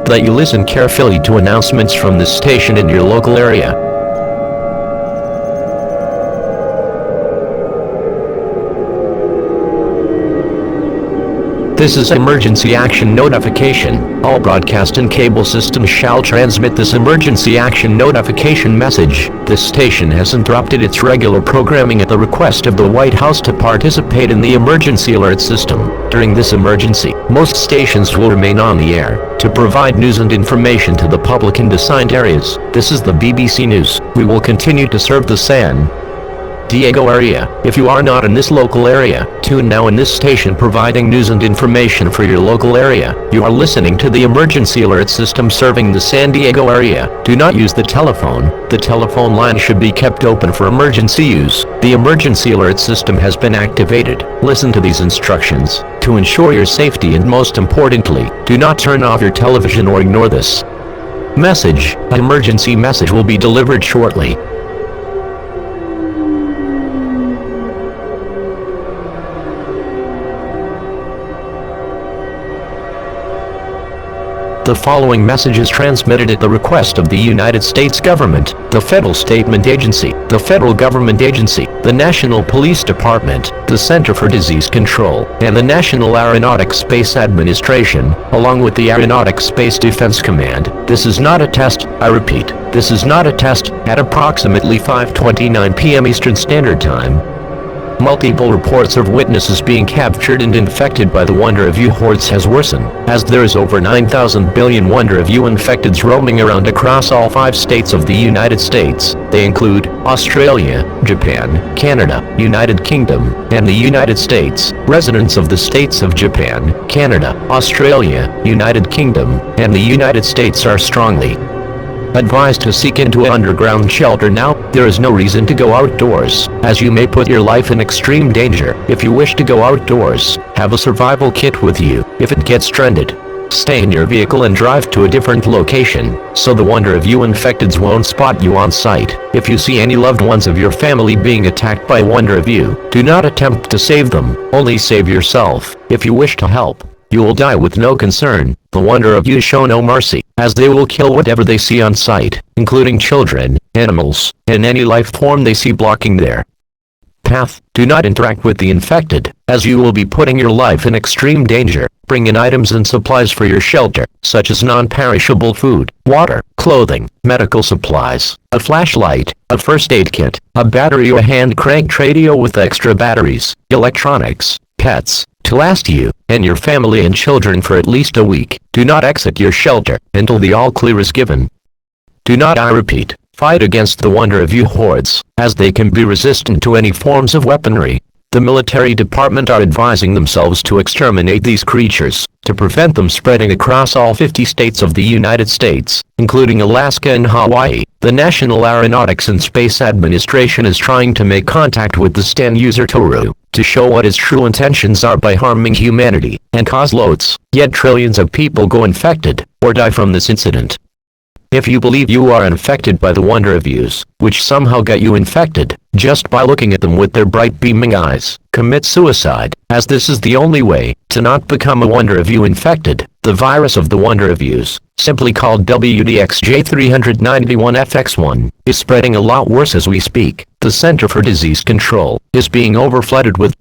that you listen carefully to announcements from this station in your local area. This is emergency action notification. All broadcast and cable systems shall transmit this emergency action notification message. This station has interrupted its regular programming at the request of the White House to participate in the emergency alert system. During this emergency, most stations will remain on the air to provide news and information to the public in assigned areas. This is the BBC News. We will continue to serve the San Diego area. If you are not in this local area, tune now in this station providing news and information for your local area. You are listening to the emergency alert system serving the San Diego area. Do not use the telephone. The telephone line should be kept open for emergency use. The emergency alert system has been activated. Listen to these instructions to ensure your safety, and most importantly, do not turn off your television or ignore this message. An emergency message will be delivered shortly. The following message is transmitted at the request of the United States government, the Federal Statement Agency, the Federal Government Agency, the National Police Department, the Center for Disease Control, and the National Aeronautics Space Administration, along with the Aeronautics Space Defense Command. This is not a test, I repeat, this is not a test. At approximately 5:29 p.m. Eastern Standard Time, multiple reports of witnesses being captured and infected by the Wonder of U hordes has worsened, as there is over 9,000 billion Wonder of U infecteds roaming around across all 5 states of the United States. They include Australia, Japan, Canada, United Kingdom, and the United States. Residents of the states of Japan, Canada, Australia, United Kingdom, and the United States are strongly advised to seek into an underground shelter now. There is no reason to go outdoors, as you may put your life in extreme danger. If you wish to go outdoors, have a survival kit with you. If it gets stranded, stay in your vehicle and drive to a different location, so the Wonder of U infecteds won't spot you on sight. If you see any loved ones of your family being attacked by Wonder of U, do not attempt to save them, only save yourself. If you wish to help, you will die with no concern. The Wonder of U show no mercy, as they will kill whatever they see on sight, including children, animals, and any life form they see blocking their path. Do not interact with the infected, as you will be putting your life in extreme danger. Bring in items and supplies for your shelter, such as non-perishable food, water, clothing, medical supplies, a flashlight, a first aid kit, a battery or a hand-cranked radio with extra batteries, electronics, pets, to last you and your family and children for at least a week. Do not exit your shelter until the all-clear is given. Do not, I repeat, fight against the Wonder of U hordes, as they can be resistant to any forms of weaponry. The military department are advising themselves to exterminate these creatures, to prevent them spreading across all 50 states of the United States, including Alaska and Hawaii. The National Aeronautics and Space Administration is trying to make contact with the Stan user Toru, to show what his true intentions are by harming humanity, and cause loads, yet trillions of people go infected, or die from this incident. If you believe you are infected by the wonder of views, which somehow got you infected, just by looking at them with their bright beaming eyes, commit suicide, as this is the only way to not become a wonder of view infected. The virus of the wonder of views, simply called WDXJ391FX1, is spreading a lot worse as we speak. The Center for Disease Control is being overflooded with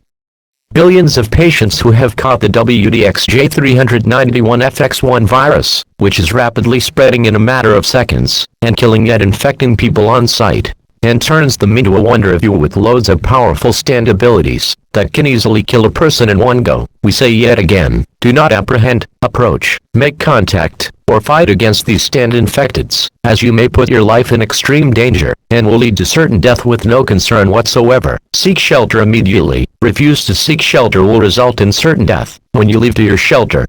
billions of patients who have caught the WDXJ391FX1 virus, which is rapidly spreading in a matter of seconds, and killing yet infecting people on sight, and turns them into a wonder of view with loads of powerful stand abilities that can easily kill a person in one go. We say yet again, do not apprehend, approach, make contact, or fight against these stand infecteds, as you may put your life in extreme danger, and will lead to certain death with no concern whatsoever. Seek shelter immediately. Refuse to seek shelter will result in certain death. When you leave to your shelter,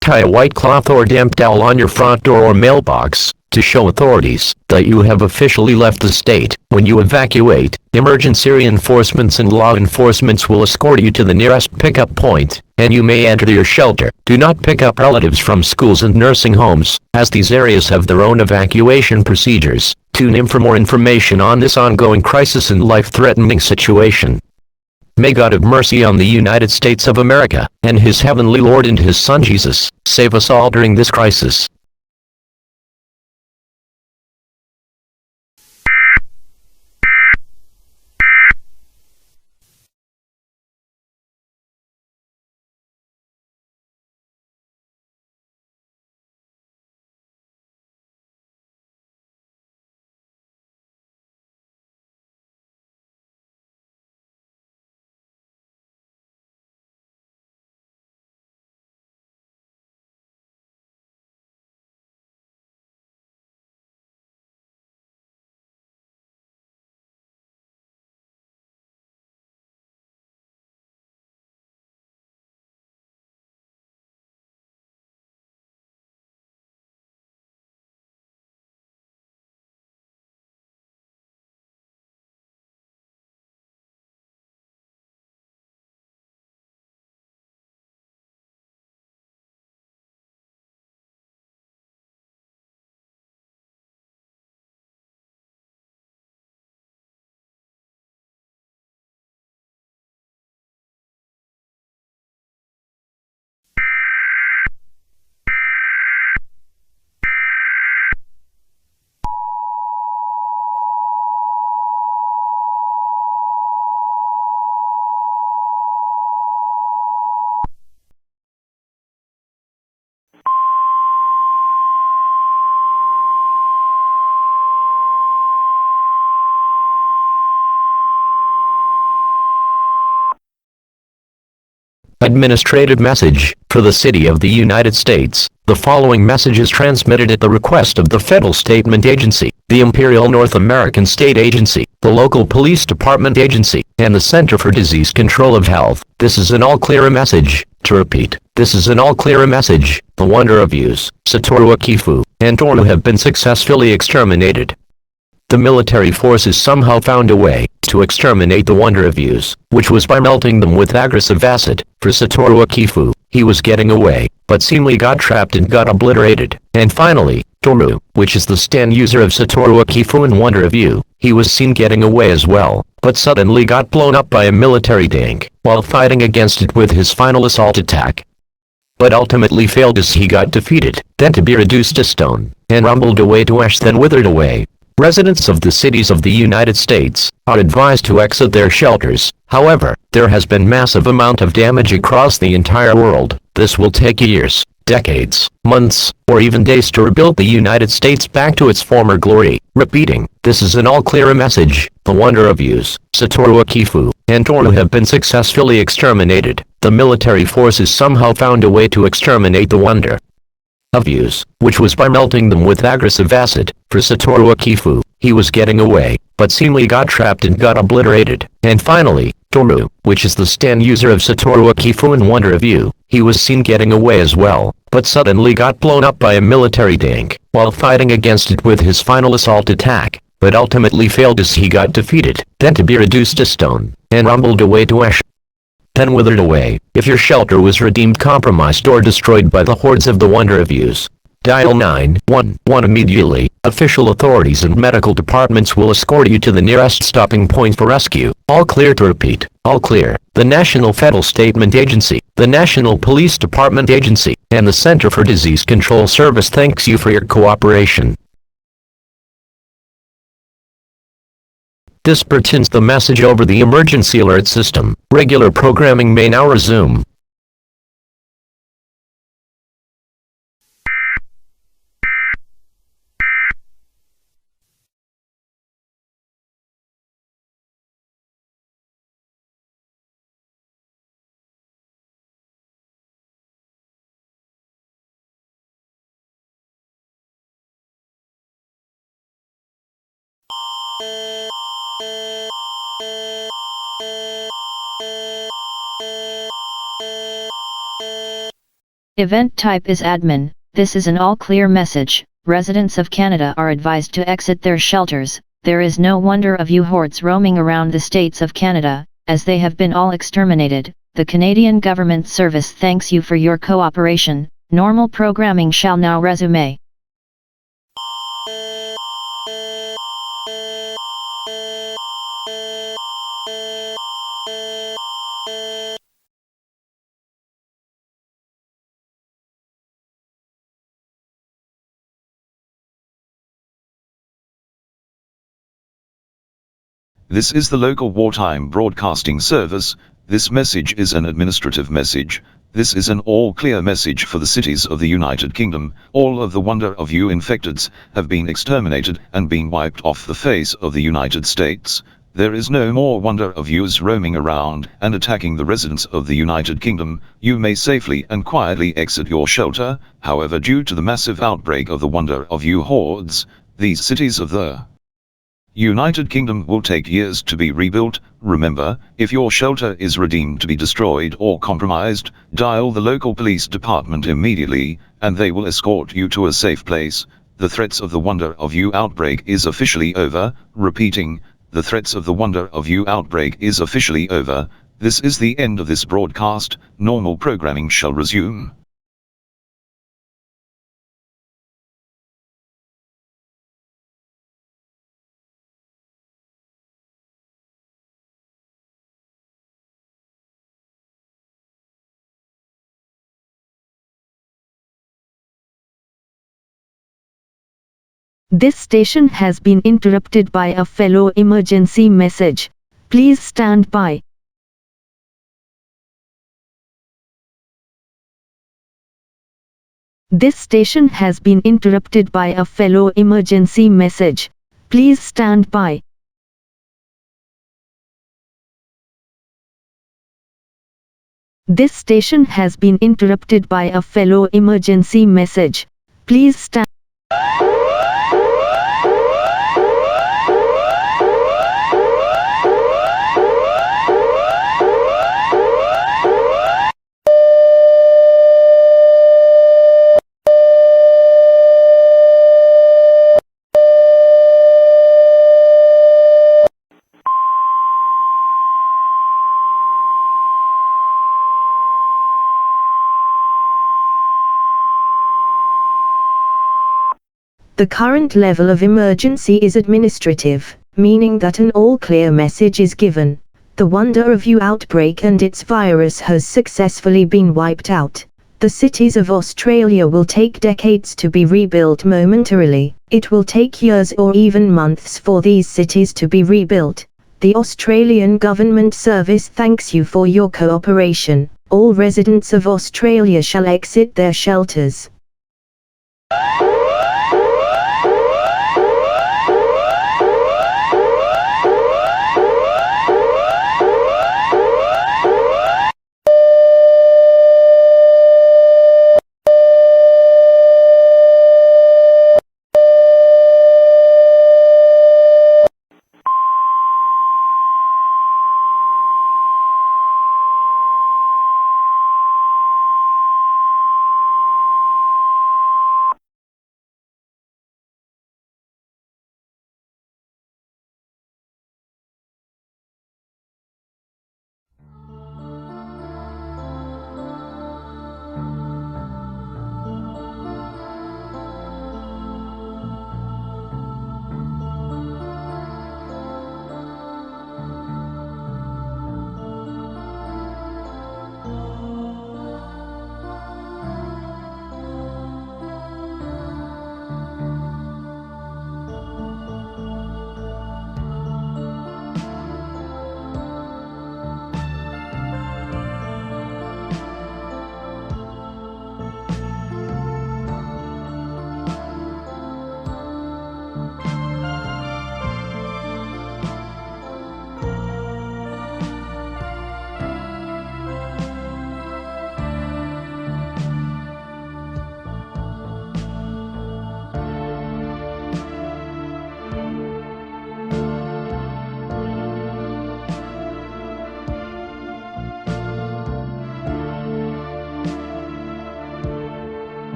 tie a white cloth or damp towel on your front door or mailbox, to show authorities that you have officially left the state. When you evacuate, emergency reinforcements and law enforcement will escort you to the nearest pickup point, and you may enter your shelter. Do not pick up relatives from schools and nursing homes, as these areas have their own evacuation procedures. Tune in for more information on this ongoing crisis and life-threatening situation. May God have mercy on the United States of America, and His Heavenly Lord and His Son Jesus, save us all during this crisis. Administrative message for the City of the United States. The following message is transmitted at the request of the Federal Statement Agency, the Imperial North American State Agency, the local Police Department Agency, and the Center for Disease Control of Health. This is an all-clear message. To repeat, this is an all-clear message. The wonder of views, Satoru Akifu, and Toru have been successfully exterminated. The military forces somehow found a way to exterminate the wonder of views, which was by melting them with aggressive acid. For Satoru Akifu, he was getting away, but seemingly got trapped and got obliterated. And finally, Toru, which is the stand user of Satoru Akifu in wonder of view, he was seen getting away as well, but suddenly got blown up by a military tank, while fighting against it with his final assault attack. But ultimately failed as he got defeated, then to be reduced to stone, and rumbled away to ash, then withered away. Residents of the cities of the United States are advised to exit their shelters. However, there has been massive amount of damage across the entire world. This will take years, decades, months, or even days to rebuild the United States back to its former glory. Repeating, this is an all-clear message. The wonder of views, Satoru Akifu, and Toru have been successfully exterminated. The military forces somehow found a way to exterminate the wonder of views, which was by melting them with aggressive acid. For Satoru Akifu, he was getting away, but seemingly got trapped and got obliterated. And finally, Toru, which is the stand user of Satoru Akifu in wonder of view, he was seen getting away as well, but suddenly got blown up by a military tank, while fighting against it with his final assault attack, but ultimately failed as he got defeated, then to be reduced to stone, and rumbled away to ash, then withered away. If your shelter was redeemed, compromised, or destroyed by the hordes of the wonder of views, dial 911 immediately. Official authorities and medical departments will escort you to the nearest stopping point for rescue. All clear to repeat. All clear. The National Federal Statement Agency, the National Police Department Agency, and the Center for Disease Control Service thanks you for your cooperation. This pertains the message over the emergency alert system. Regular programming may now resume. Event type is admin. This is an all-clear message. Residents of Canada are advised to exit their shelters. There is no wonder of you hordes roaming around the states of Canada, as they have been all exterminated. The Canadian Government Service thanks you for your cooperation. Normal programming shall now resume. This is the local wartime broadcasting service. This message is an administrative message. This is an all-clear message for the cities of the United Kingdom. All of the wonder of you infecteds have been exterminated and been wiped off the face of the United States. There is no more wonder of yous roaming around and attacking the residents of the United Kingdom. You may safely and quietly exit your shelter. However, due to the massive outbreak of the wonder of you hordes, these cities of the United Kingdom will take years to be rebuilt. Remember, if your shelter is deemed to be destroyed or compromised, dial the local police department immediately, and they will escort you to a safe place. The threats of the wonder of you outbreak is officially over. Repeating, the threats of the wonder of you outbreak is officially over. This is the end of this broadcast. Normal programming shall resume. This station has been interrupted by a fellow emergency message. Please stand by. This station has been interrupted by a fellow emergency message. Please stand by. This station has been interrupted by a fellow emergency message. Please stand. The current level of emergency is administrative, meaning that an all-clear message is given. The wonder of you outbreak and its virus has successfully been wiped out. The cities of Australia will take decades to be rebuilt momentarily. It will take years or even months for these cities to be rebuilt. The Australian Government Service thanks you for your cooperation. All residents of Australia shall exit their shelters.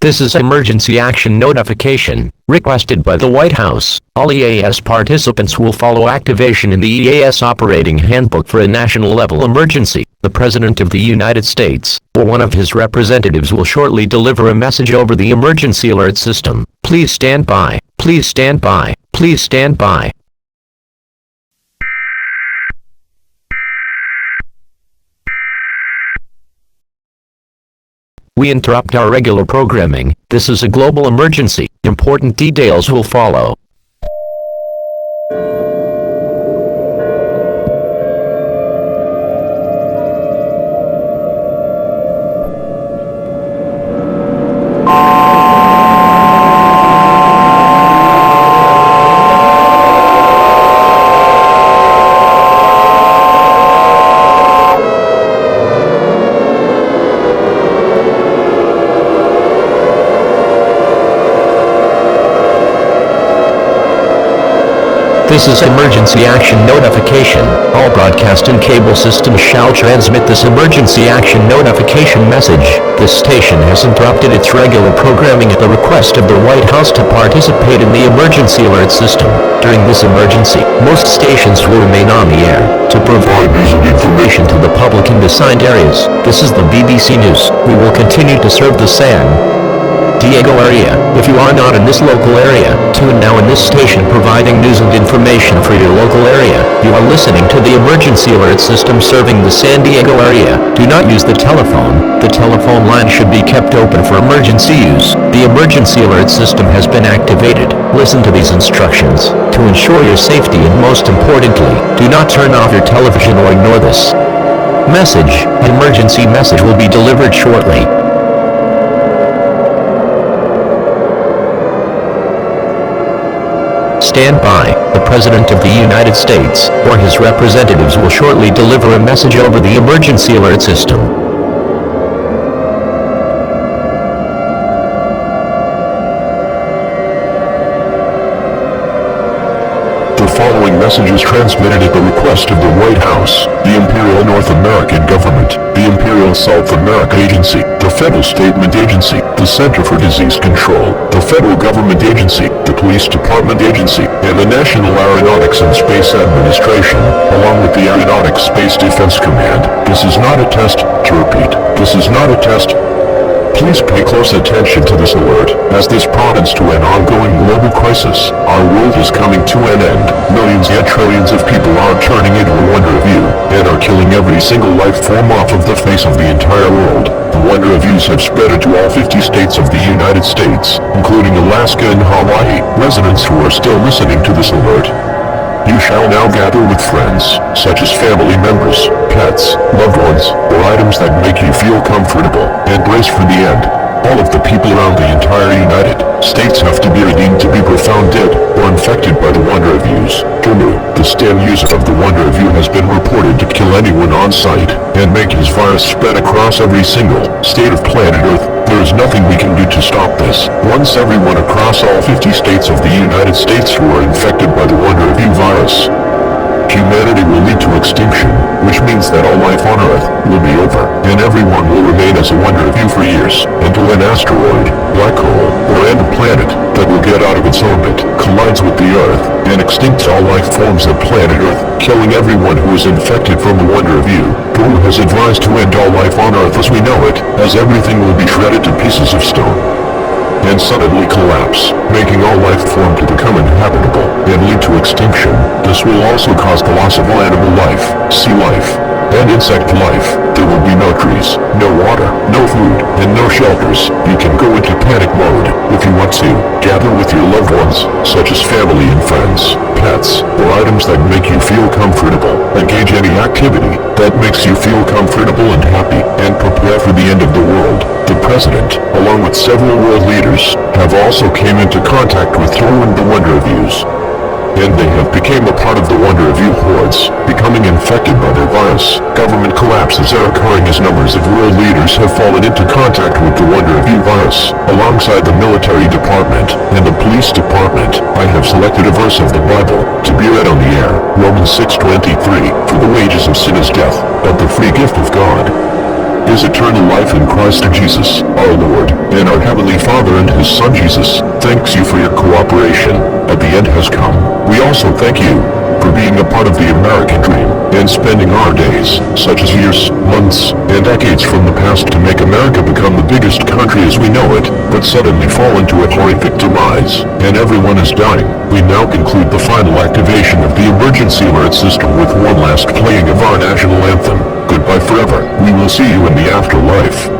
This is emergency action notification, requested by the White House. All EAS participants will follow activation in the EAS Operating Handbook for a national level emergency. The President of the United States, or one of his representatives, will shortly deliver a message over the emergency alert system. Please stand by. Please stand by. Please stand by. We interrupt our regular programming. This is a global emergency. Important details will follow. This is emergency action notification. All broadcast and cable systems shall transmit this emergency action notification message. This station has interrupted its regular programming at the request of the White House to participate in the emergency alert system. During this emergency, most stations will remain on the air to provide news and information to the public in assigned areas. This is the BBC News. We will continue to serve the San Diego area. If you are not in this local area, tune now in this station providing news and information for your local area. You are listening to the emergency alert system serving the San Diego area. Do not use the telephone. The telephone line should be kept open for emergency use. The emergency alert system has been activated. Listen to these instructions to ensure your safety, and most importantly, do not turn off your television or ignore this message. An emergency message will be delivered shortly. Stand by. The President of the United States, or his representatives, will shortly deliver a message over the emergency alert system. The following message is transmitted at the request of the White House, the Imperial North American Government, the Imperial South America Agency, the Federal Statement Agency, the Center for Disease Control, the Federal Government Agency, the Police Department Agency, and the National Aeronautics and Space Administration, along with the Aeronautics Space Defense Command. This is not a test. To repeat, this is not a test. Please pay close attention to this alert, as this points to an ongoing global crisis. Our world is coming to an end. Millions yet trillions of people are turning into a wonder of you, and are killing every single life form off of the face of the entire world. The wonder of views have spread to all 50 states of the United States, including Alaska and Hawaii. Residents who are still listening to this alert, you shall now gather with friends, such as family members, pets, loved ones, or items that make you feel comfortable, and brace for the end. All of the people around the entire United States have to be deemed to be profound dead, or infected by the Wonder of Views. The stem user of the Wonder of View has been reported to kill anyone on sight, and make his virus spread across every single state of planet Earth. There is nothing we can do to stop this. Once everyone across all 50 states of the United States who are infected by the Wonder of View virus, humanity will lead to extinction, which means that all life on Earth will be over, and everyone will remain as a wonder of view for years, until an asteroid, black hole, or random planet that will get out of its orbit collides with the Earth, and extincts all life forms of planet Earth, killing everyone who is infected from the Wonder of View. Guru has advised to end all life on Earth as we know it, as everything will be shredded to pieces of stone and suddenly collapse, making all life form to become inhabitable and lead to extinction. This will also cause the loss of all animal life, sea life, and insect life. There will be no trees, no water, no food, and no shelters. You can go into panic mode if you want to. Gather with your loved ones, such as family and friends, pets, or items that make you feel comfortable. Engage any activity that makes you feel comfortable and happy, and prepare for the end of the world. The President, along with several world leaders, have also came into contact with Thor and the Wonder of Views. and they have become a part of the wonder of you hordes, becoming infected by their virus. Government collapses are occurring as numbers of world leaders have fallen into contact with the wonder of you virus. Alongside the military department and the police department, I have selected a verse of the Bible to be read on the air. Romans 6:23, for the wages of sin is death, but the free gift of God is eternal life in Christ Jesus, our Lord, and our Heavenly Father and His Son Jesus thanks you for your cooperation. At the end has come. We also thank you for being a part of the American dream and spending our days, such as years, months, and decades from the past to make America become the biggest country as we know it, but suddenly fall into a horrific demise, and everyone is dying. We now conclude the final activation of the emergency alert system with one last playing of our national anthem. Goodbye forever. We will see you in the afterlife.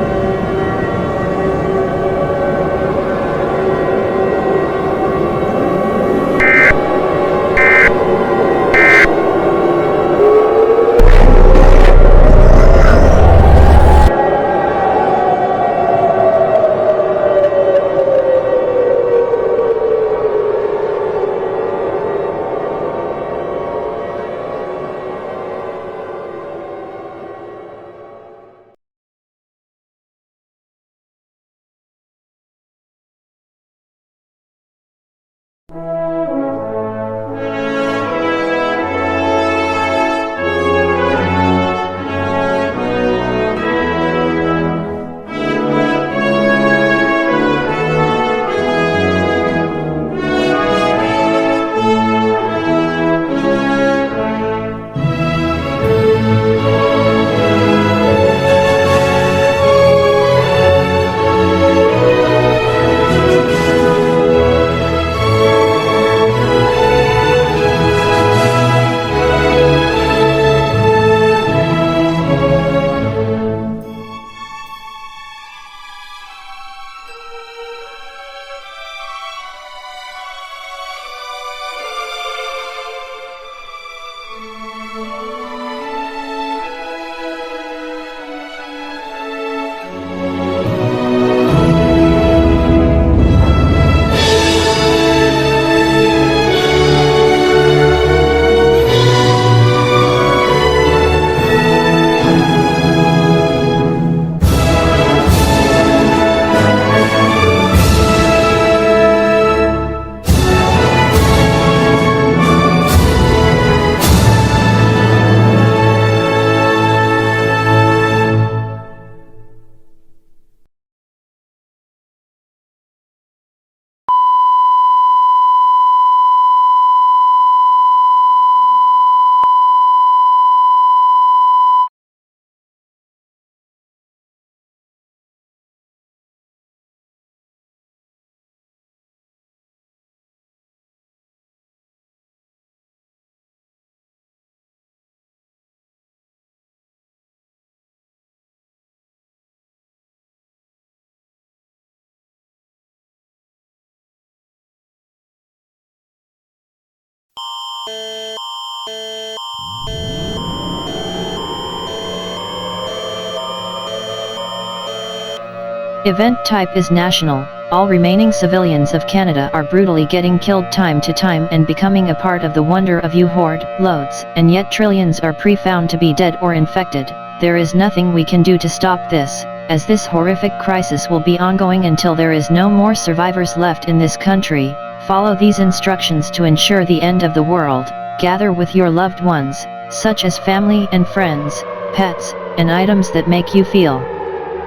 Event type is national. All remaining civilians of Canada are brutally getting killed time to time and becoming a part of the wonder of you horde loads, and yet trillions are pre-found to be dead or infected. There is nothing we can do to stop this, as this horrific crisis will be ongoing until there is no more survivors left in this country. Follow these instructions to ensure the end of the world. Gather with your loved ones, such as family and friends, pets, and items that make you feel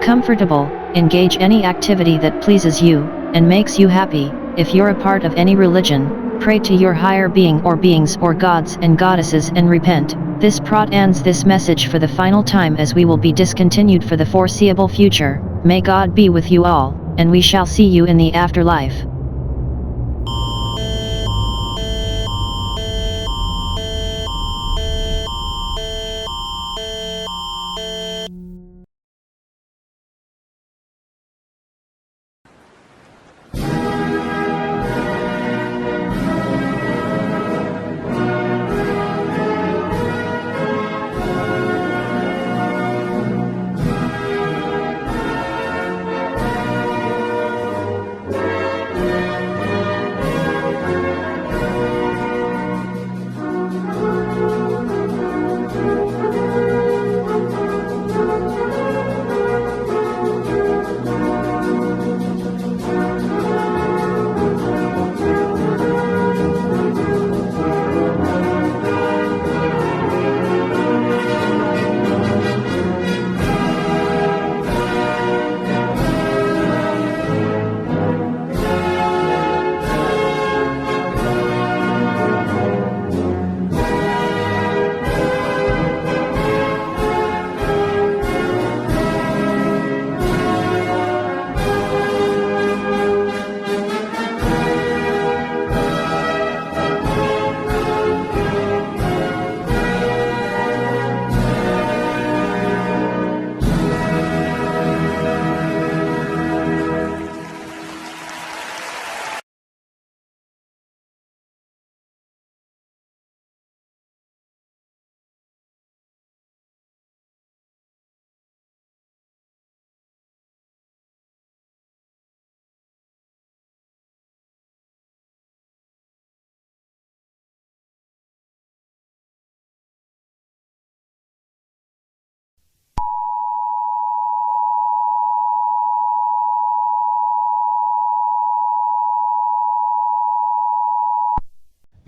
comfortable. Engage any activity that pleases you, and makes you happy. If you're a part of any religion, pray to your higher being or beings or gods and goddesses and repent. This prot ends this message for the final time, as we will be discontinued for the foreseeable future. May God be with you all, and we shall see you in the afterlife.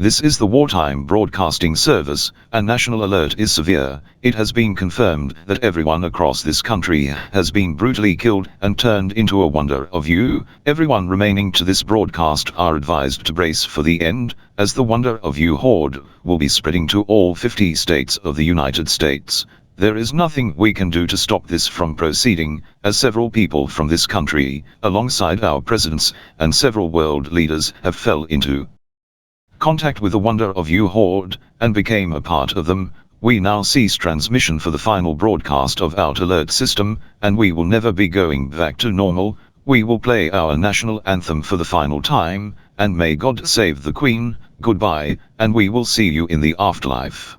This is the Wartime Broadcasting Service, and national alert is severe. It has been confirmed that everyone across this country has been brutally killed and turned into a wonder of you. Everyone remaining to this broadcast are advised to brace for the end, as the wonder of you horde will be spreading to all 50 states of the United States. There is nothing we can do to stop this from proceeding, as several people from this country, alongside our presidents and several world leaders, have fell into contact with the wonder of you horde, and became a part of them. We now cease transmission for the final broadcast of our alert system, and we will never be going back to normal. We will play our national anthem for the final time, and may God save the Queen. Goodbye, and we will see you in the afterlife.